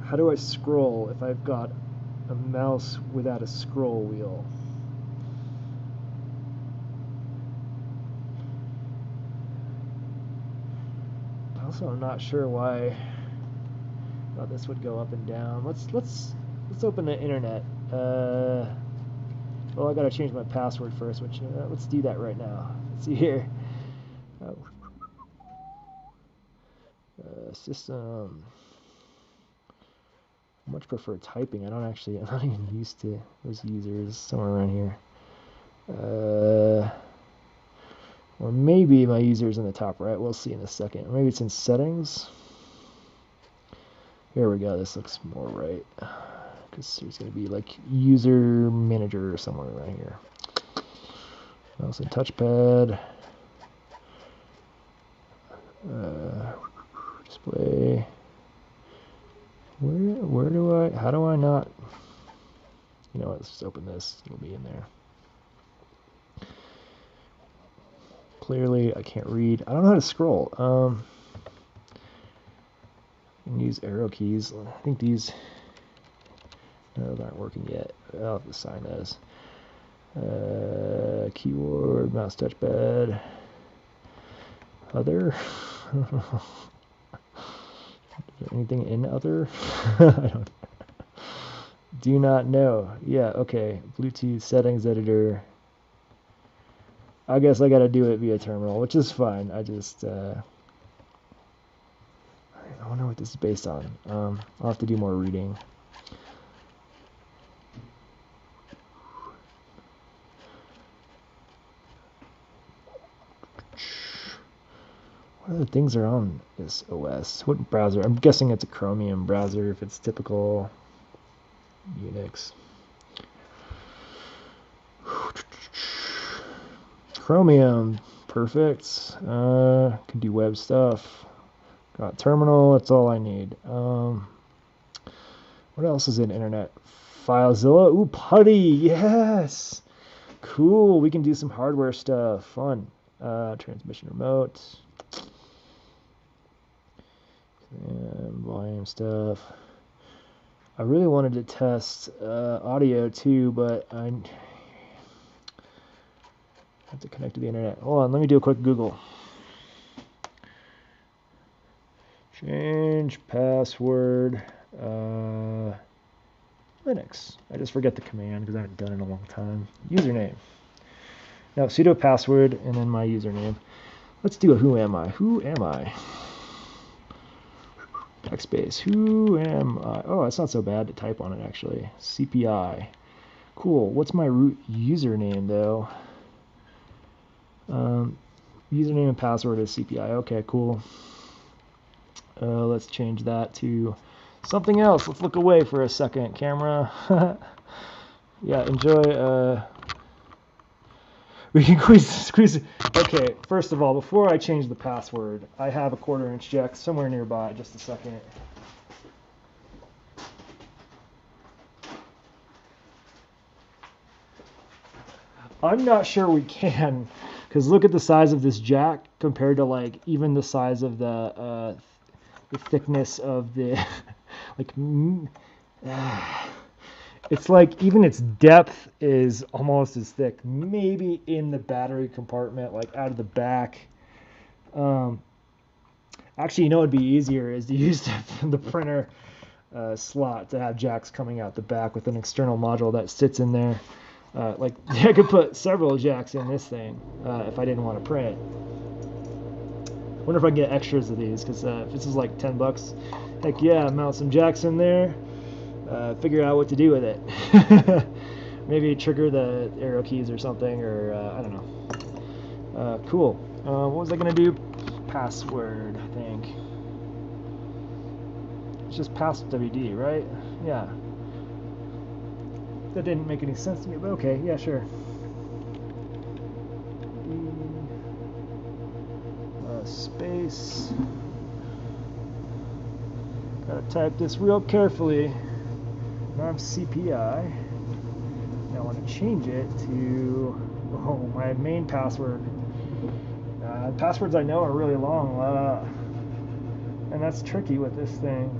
how do I scroll if I've got a mouse without a scroll wheel? Also, I'm not sure why this would go up and down. Let's open the internet. Well, I gotta change my password first, which let's do that right now. Let's see here. System. I much prefer typing. I'm not even used to those users. Somewhere around here. Or maybe my user's in the top right. We'll see in a second. Or maybe it's in settings. Here we go. This looks more right. Because there's going to be like user manager or somewhere around here. Mouse and touchpad. Display. How do I not? You know what? Let's just open this. It'll be in there. Clearly, I can't read. I don't know how to scroll. And use arrow keys. I think these aren't working yet. I'll have to assign those. Keyboard, mouse, touchpad. Other. Anything in other? I don't. Do not know. Yeah. Okay. Bluetooth settings editor. I guess I got to do it via terminal, which is fine. I just. I wonder what this is based on. I'll have to do more reading. What other things are on this OS? What browser? I'm guessing it's a Chromium browser if it's typical Unix. Chromium, perfect. Can do web stuff. Got terminal, that's all I need. What else is in internet? FileZilla, ooh, Putty, yes! Cool, we can do some hardware stuff, fun. Transmission remote. And volume stuff. I really wanted to test audio too, but I have to connect to the internet. Hold on, let me do a quick Google. Change password. Linux. I just forget the command because I haven't done it in a long time. Username. Now sudo password and then my username. Let's do a who am I? Who am I? Backspace. Who am I? Oh, it's not so bad to type on it actually. CPI. Cool. What's my root username though? Username and password is CPI. Okay, cool. Let's change that to something else. Let's look away for a second, camera. Yeah, enjoy. We can squeeze. Okay, first of all, before I change the password, I have a 1/4-inch jack somewhere nearby. Just a second. I'm not sure we can, because look at the size of this jack compared to like even the size of the thickness of the like. It's like even its depth is almost as thick. Maybe in the battery compartment, like out of the back. Actually, you know what'd be easier is to use the printer slot to have jacks coming out the back with an external module that sits in there. Like I could put several jacks in this thing if I didn't want to print. Wonder if I can get extras of these, because if this is like $10, heck yeah, mount some jacks in there. Figure out what to do with it. Maybe trigger the arrow keys or something, or I don't know. Cool. What was I gonna do? Password, I think. It's just passwd, right? Yeah. That didn't make any sense to me, but okay, yeah, sure. Space. Gotta type this real carefully. Now I'm CPI. Now I want to change it to my main password. Passwords I know are really long, and that's tricky with this thing.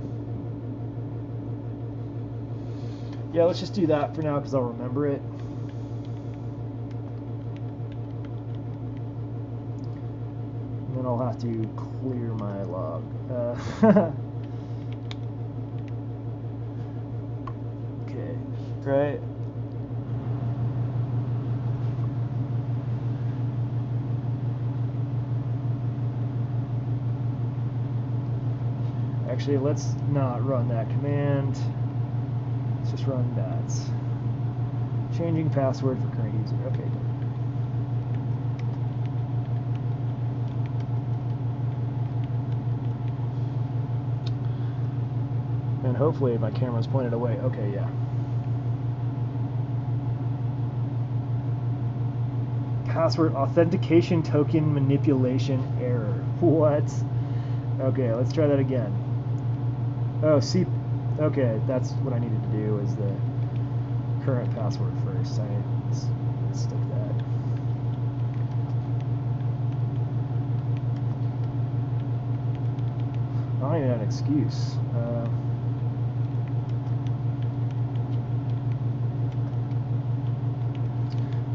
Yeah, let's just do that for now because I'll remember it. And then I'll have to clear my log. Okay, right. Actually, let's not run that command. Let's just run that. Changing password for current user. Okay, done. And hopefully my camera's pointed away. Okay, yeah. Password authentication token manipulation error. What? Okay, let's try that again. Oh, see, okay, that's what I needed to do is the current password first. Let's stick that. I don't even have an excuse.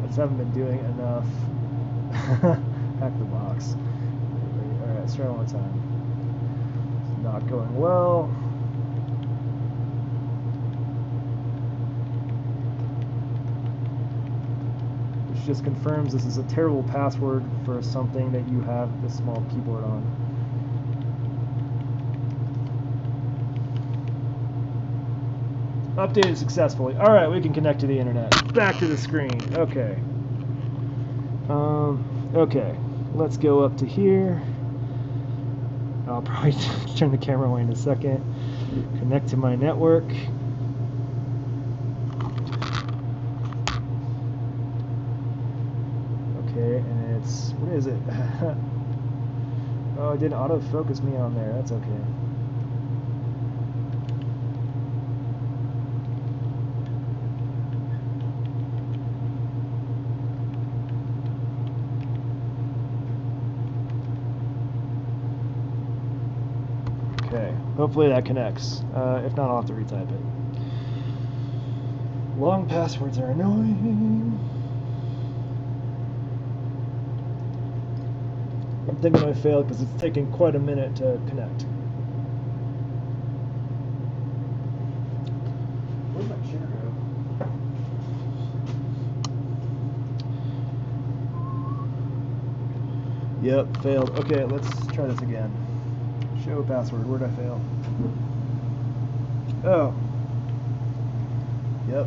I just haven't been doing enough. Hack the box. Alright, let's try one more time. It's not going well. Which just confirms this is a terrible password for something that you have this small keyboard on. Updated successfully. Alright, we can connect to the internet. Back to the screen. Okay. Okay. Let's go up to here. I'll probably turn the camera away in a second. Connect to my network. Okay, and points. What is it? Oh, it didn't autofocus me on there. That's okay. Okay, hopefully that connects. If not, I'll have to retype it. Long passwords are annoying. I'm thinking I failed because it's taking quite a minute to connect. Where'd my chair go? Yep, failed. Okay, let's try this again. Show password. Where'd I fail? Oh. Yep.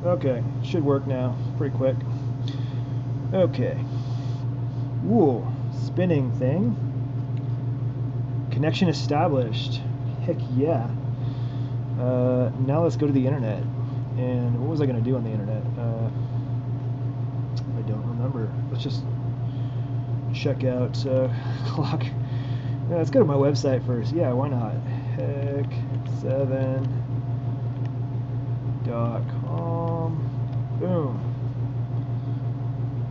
Okay, should work now. Pretty quick. Okay. Whoa, spinning thing. Connection established. Heck yeah. Now let's go to the internet. And what was I going to do on the internet? I don't remember. Let's just check out clock. Yeah, let's go to my website first. Yeah, why not? Heck7.com. Boom.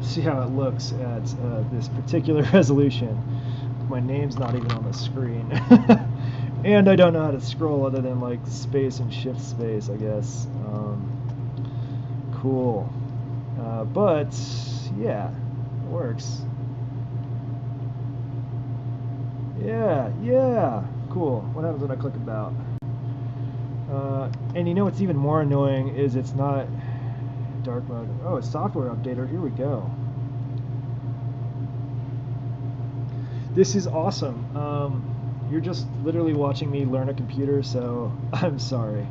See how it looks at this particular resolution. My name's not even on the screen. And I don't know how to scroll other than like space and shift space, I guess. Cool. But yeah, it works. Yeah, cool. What happens when I click about? And you know what's even more annoying is it's not dark mode. Oh, a software updater. Here we go. This is awesome. You're just literally watching me learn a computer, so I'm sorry.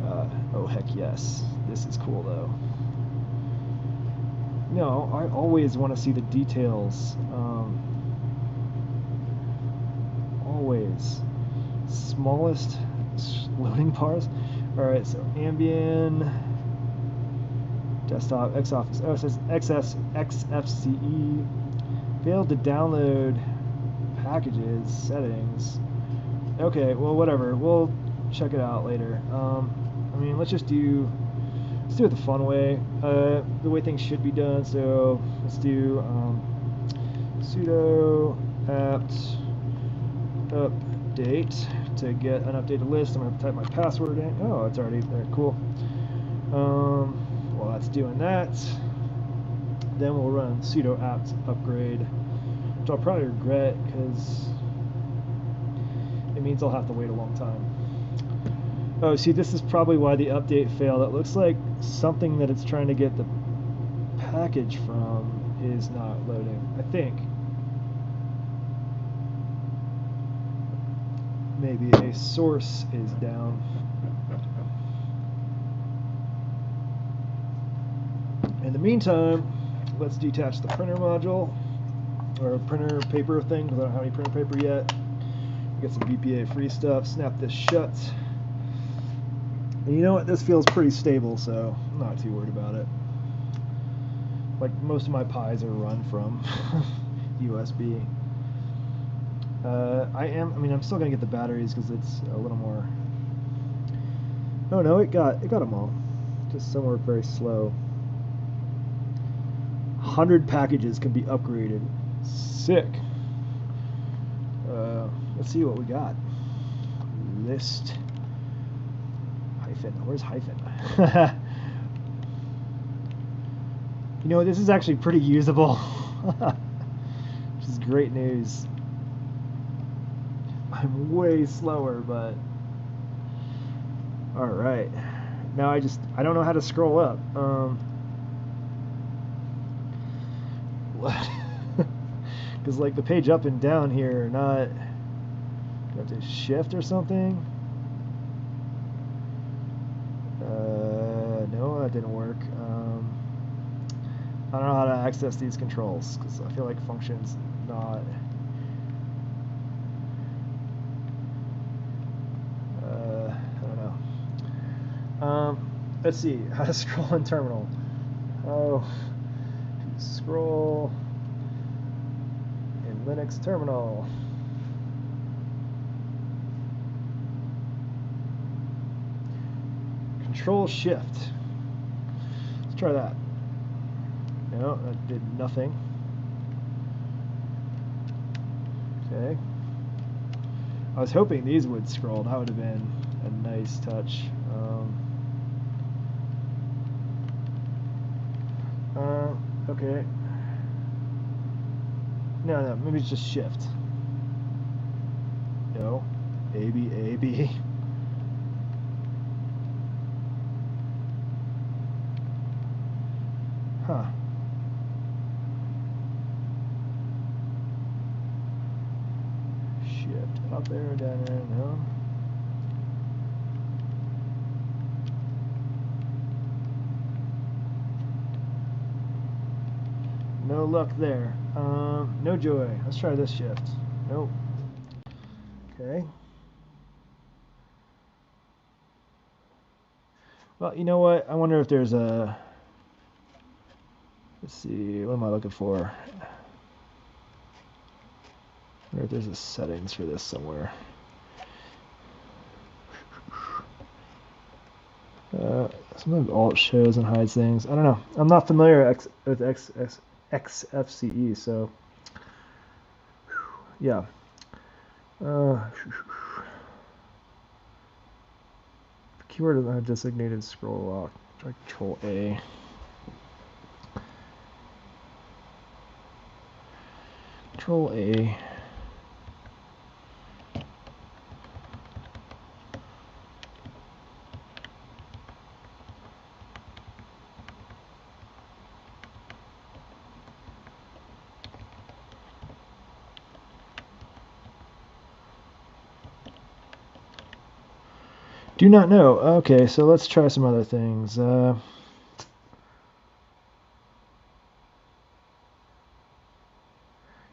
Oh, heck yes. This is cool, though. No, I always want to see the details. Always. Smallest loading bars. Alright, so Ambien, desktop, Xoffice. Oh, it says XFCE. Failed to download packages, settings. Okay, well, whatever. We'll check it out later. I mean, let's do it the fun way, the way things should be done. So let's do sudo apt update to get an updated list. I'm going to type my password in. Oh, it's already there. Cool. While that's doing that, then we'll run sudo apt upgrade, which I'll probably regret because it means I'll have to wait a long time. Oh, see, this is probably why the update failed. It looks like something that it's trying to get the package from is not loading, I think. Maybe a source is down. In the meantime, let's detach the printer module, or printer paper thing, because I don't have any printer paper yet. Get some BPA free stuff, snap this shut. And you know what, this feels pretty stable, so I'm not too worried about it. Like, most of my Pis are run from USB. I'm still gonna get the batteries because it's a little more. Oh no, it got them all. Just somewhere very slow. 100 packages can be upgraded. Sick. Let's see what we got. List. Hyphen. Where's hyphen? You know, this is actually pretty usable. Which is great news. I'm way slower, but all right. Now I don't know how to scroll up. Because like the page up and down here, not. Do I have to shift or something? No, that didn't work. I don't know how to access these controls because I feel like functions not. Let's see how to scroll in terminal. Oh, scroll in Linux terminal. Control Shift. Let's try that. No, that did nothing. Okay. I was hoping these would scroll. That would have been a nice touch. Okay. No, maybe it's just Shift. No. A, B, A, B. Huh. Shift up there, down there, no. No luck there. No joy. Let's try this Shift. Nope. Okay. Well, you know what? I wonder if there's a... Let's see. What am I looking for? I wonder if there's a settings for this somewhere. Sometimes Alt shows and hides things. I don't know. I'm not familiar with XFCE, so yeah. Keyword undesignated scroll lock. Try Control A. Control A. Do not know. Okay, so let's try some other things.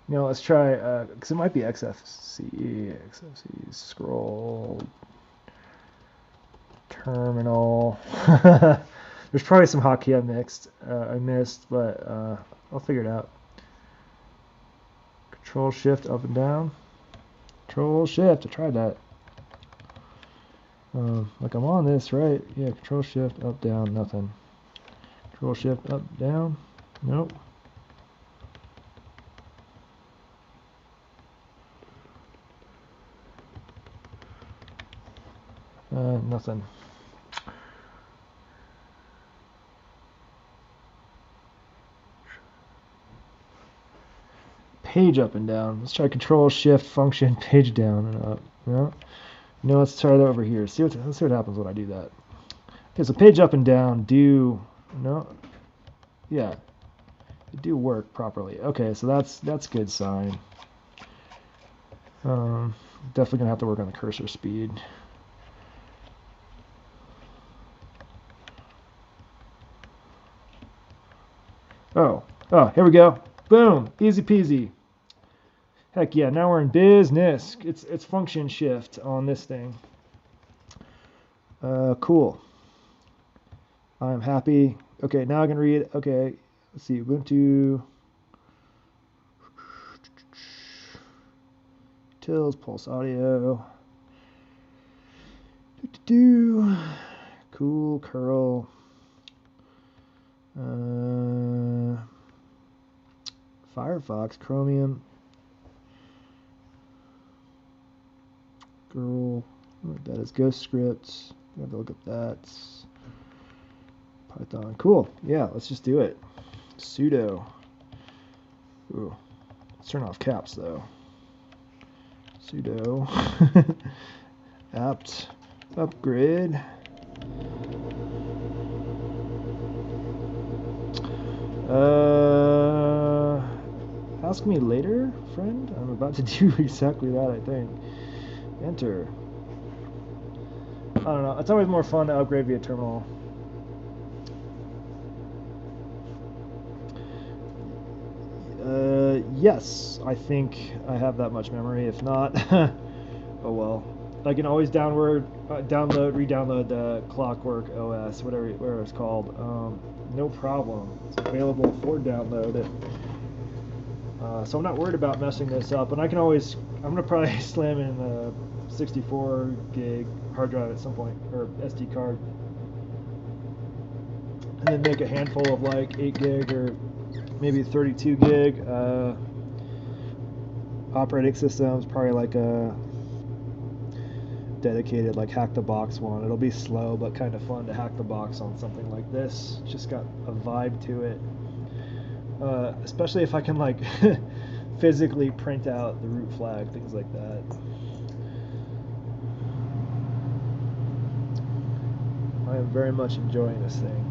Let's try, because it might be XFCE scroll terminal. There's probably some hotkey I missed, but I'll figure it out. Control Shift up and down. Control Shift. I tried that. Like I'm on this, right? Yeah, Control Shift, up, down, nothing. Control Shift, up, down, nope. Nothing. Page up and down. Let's try Control Shift function page down and up. No. No, let's try that over here. Let's see what happens when I do that. Okay, so page up and down do do work properly. Okay, so that's a good sign. Definitely gonna have to work on the cursor speed. Oh, here we go. Boom, easy peasy. Heck yeah, now we're in business. It's function shift on this thing. Cool. I'm happy. Okay, now I can read. Okay, let's see. Ubuntu. Tills, pulse audio. Cool, curl. Firefox, Chromium. Girl, what that is, Ghost scripts. We have to look at that. Python, cool. Yeah, let's just do it. Sudo. Ooh, let's turn off caps though. Sudo apt upgrade. Ask me later, friend. I'm about to do exactly that, I think. Enter. I don't know. It's always more fun to upgrade via terminal. Yes, I think I have that much memory. If not, oh well. I can always download, re-download the Clockwork OS, whatever it's called. no problem. It's available for download. So I'm not worried about messing this up, and I'm gonna probably slam in a 64 gig hard drive at some point, or SD card, and then make a handful of like 8 gig or maybe 32 gig operating systems, probably like a dedicated like hack the box one. It'll be slow but kind of fun to hack the box on something like this. It's just got a vibe to it, especially if I can like physically print out the root flag, things like that. I am very much enjoying this thing.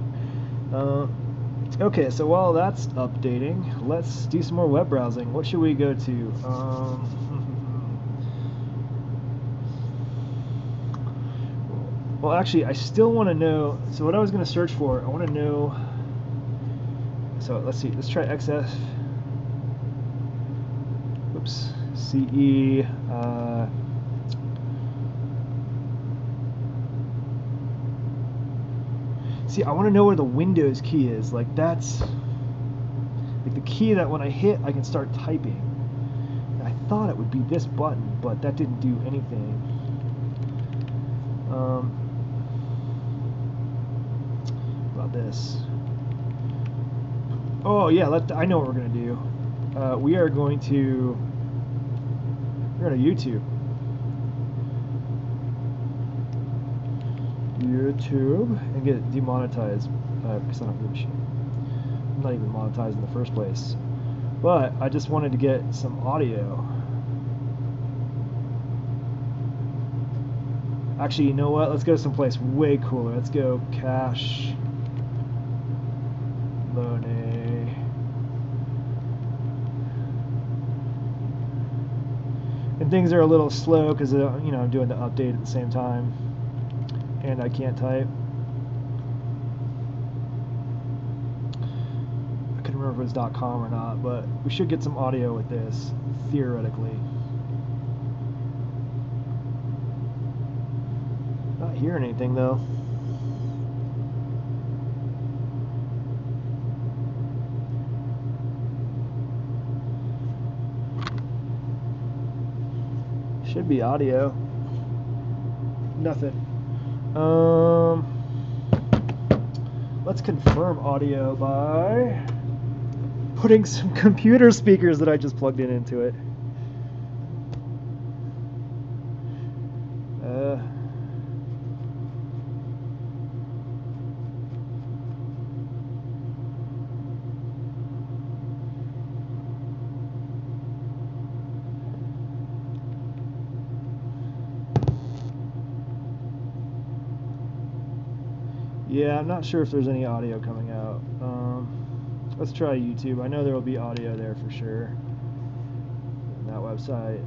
Okay, so while that's updating, let's do some more web browsing. What should we go to? Well, actually, I still want to know. So what I was going to search for, I want to know. So let's see. Let's try XF. Whoops. CE. See, I want to know where the Windows key is. Like that's like the key that when I hit, I can start typing. And I thought it would be this button, but that didn't do anything. About this. Oh yeah, I know what we're gonna do. We're going to YouTube. And get demonetized because I don't give a shit. I'm not even monetized in the first place. But I just wanted to get some audio. Actually, you know what? Let's go someplace way cooler. Let's go Cache Monet. And things are a little slow because I'm doing the update at the same time. And I can't type. I couldn't remember if it was .com or not, but we should get some audio with this, theoretically. Not hearing anything though. Should be audio. Nothing. Let's confirm audio by putting some computer speakers that I just plugged into it. Yeah, I'm not sure if there's any audio coming out. Let's try YouTube. I know there will be audio there for sure. On that website.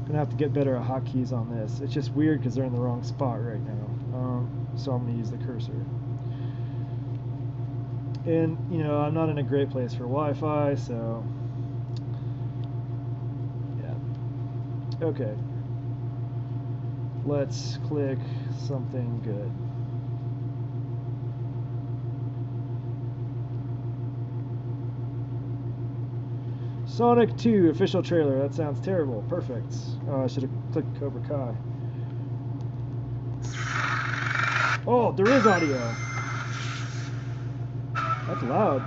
Gonna have to get better at hotkeys on this. It's just weird because they're in the wrong spot right now. So I'm gonna use the cursor. And I'm not in a great place for Wi-Fi, so. Okay, let's click something good. Sonic 2 official trailer. That sounds terrible. Perfect. I should have clicked Cobra Kai. Oh, there is audio. That's loud.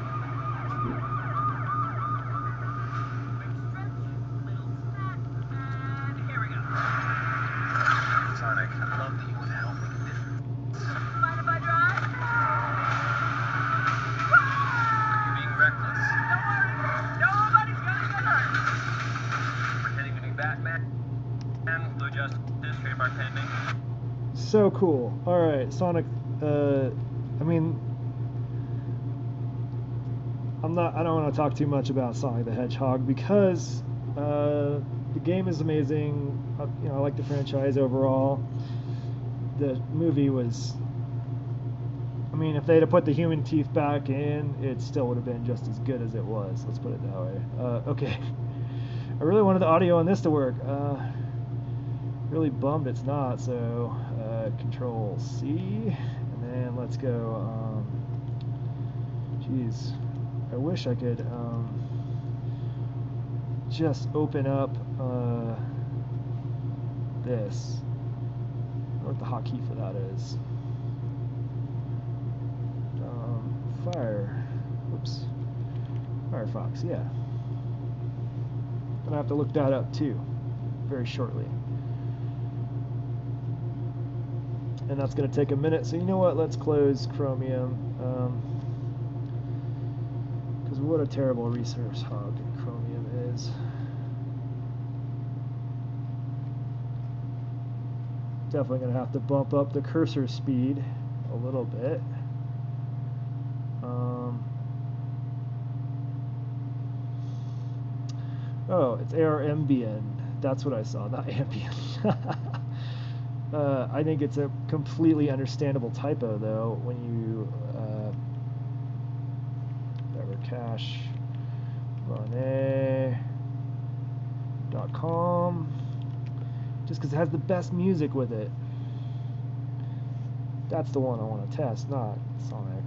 So cool. All right, Sonic. I don't want to talk too much about Sonic the Hedgehog because the game is amazing. I like the franchise overall. The movie was. If they'd have put the human teeth back in, it still would have been just as good as it was. Let's put it that way. Okay. I really wanted the audio on this to work. Really bummed it's not, so Control C, and then let's go, geez, I wish I could just open up this. I don't know what the hotkey for that is. Firefox, yeah. And I have to look that up too, very shortly. And that's going to take a minute, so you know what, let's close Chromium. Because what a terrible resource hog Chromium is. Definitely going to have to bump up the cursor speed a little bit. Oh, it's ARMBN. That's what I saw, not Ambien. I think it's a completely understandable typo, though, when you whatever, cache Monet.com, just because it has the best music with it. That's the one I want to test, not Sonic.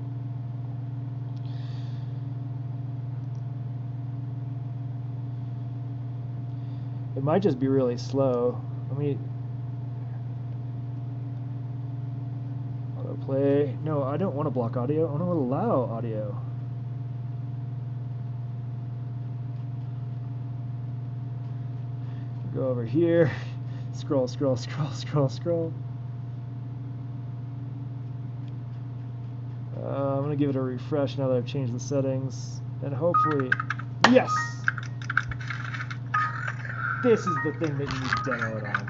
It might just be really slow. Let me autoplay. No, I don't want to block audio. I want to allow audio. Go over here. Scroll, scroll, scroll, scroll, scroll. I'm going to give it a refresh now that I've changed the settings. And hopefully, yes! This is the thing that you need to demo it on.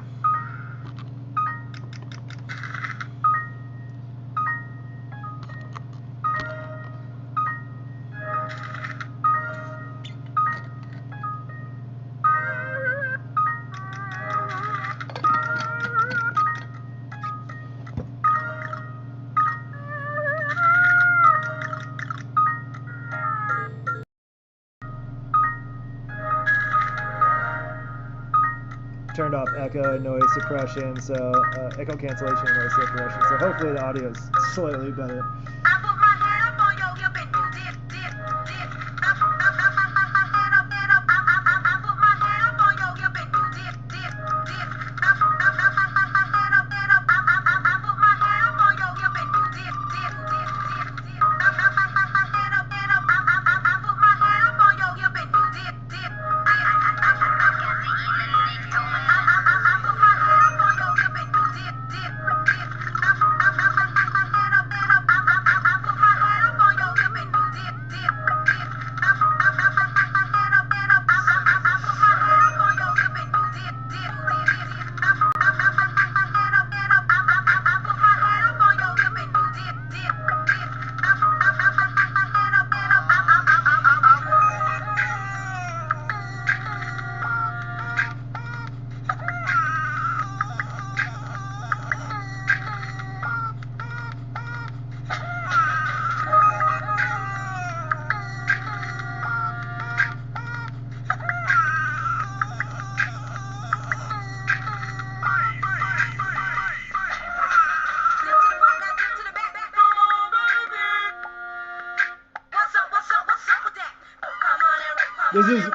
Turned off echo and noise suppression, so echo cancellation and noise suppression. So hopefully the audio is slightly better.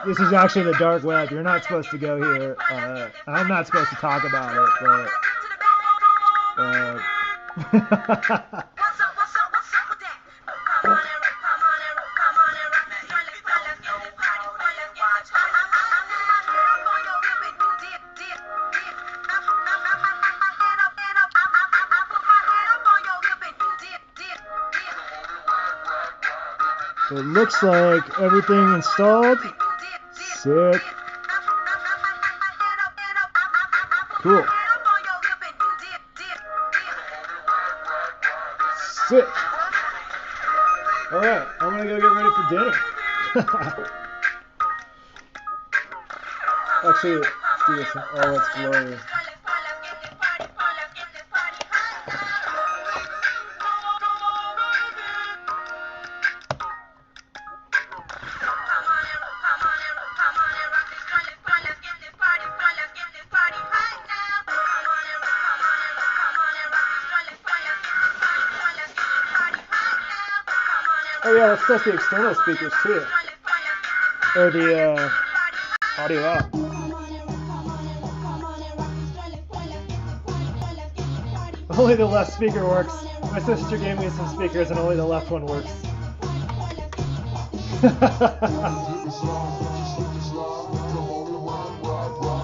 This is actually the dark web. You're not supposed to go here. I'm not supposed to talk about it, but it looks like everything installed. Sick. Cool. Sick. Alright, I'm gonna go get ready for dinner. Actually, let's do this in all its glory. Oh yeah, let's test the external speakers too. Or the audio out. Only the left speaker works. My sister gave me some speakers and only the left one works.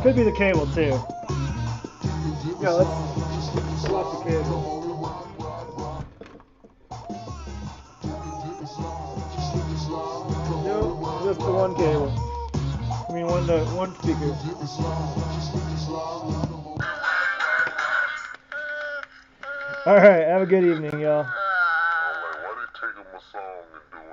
Could be the cable too. Yeah, let's swap the cable. Nope, just the one cable. I mean one speaker. Alright, have a good evening, y'all.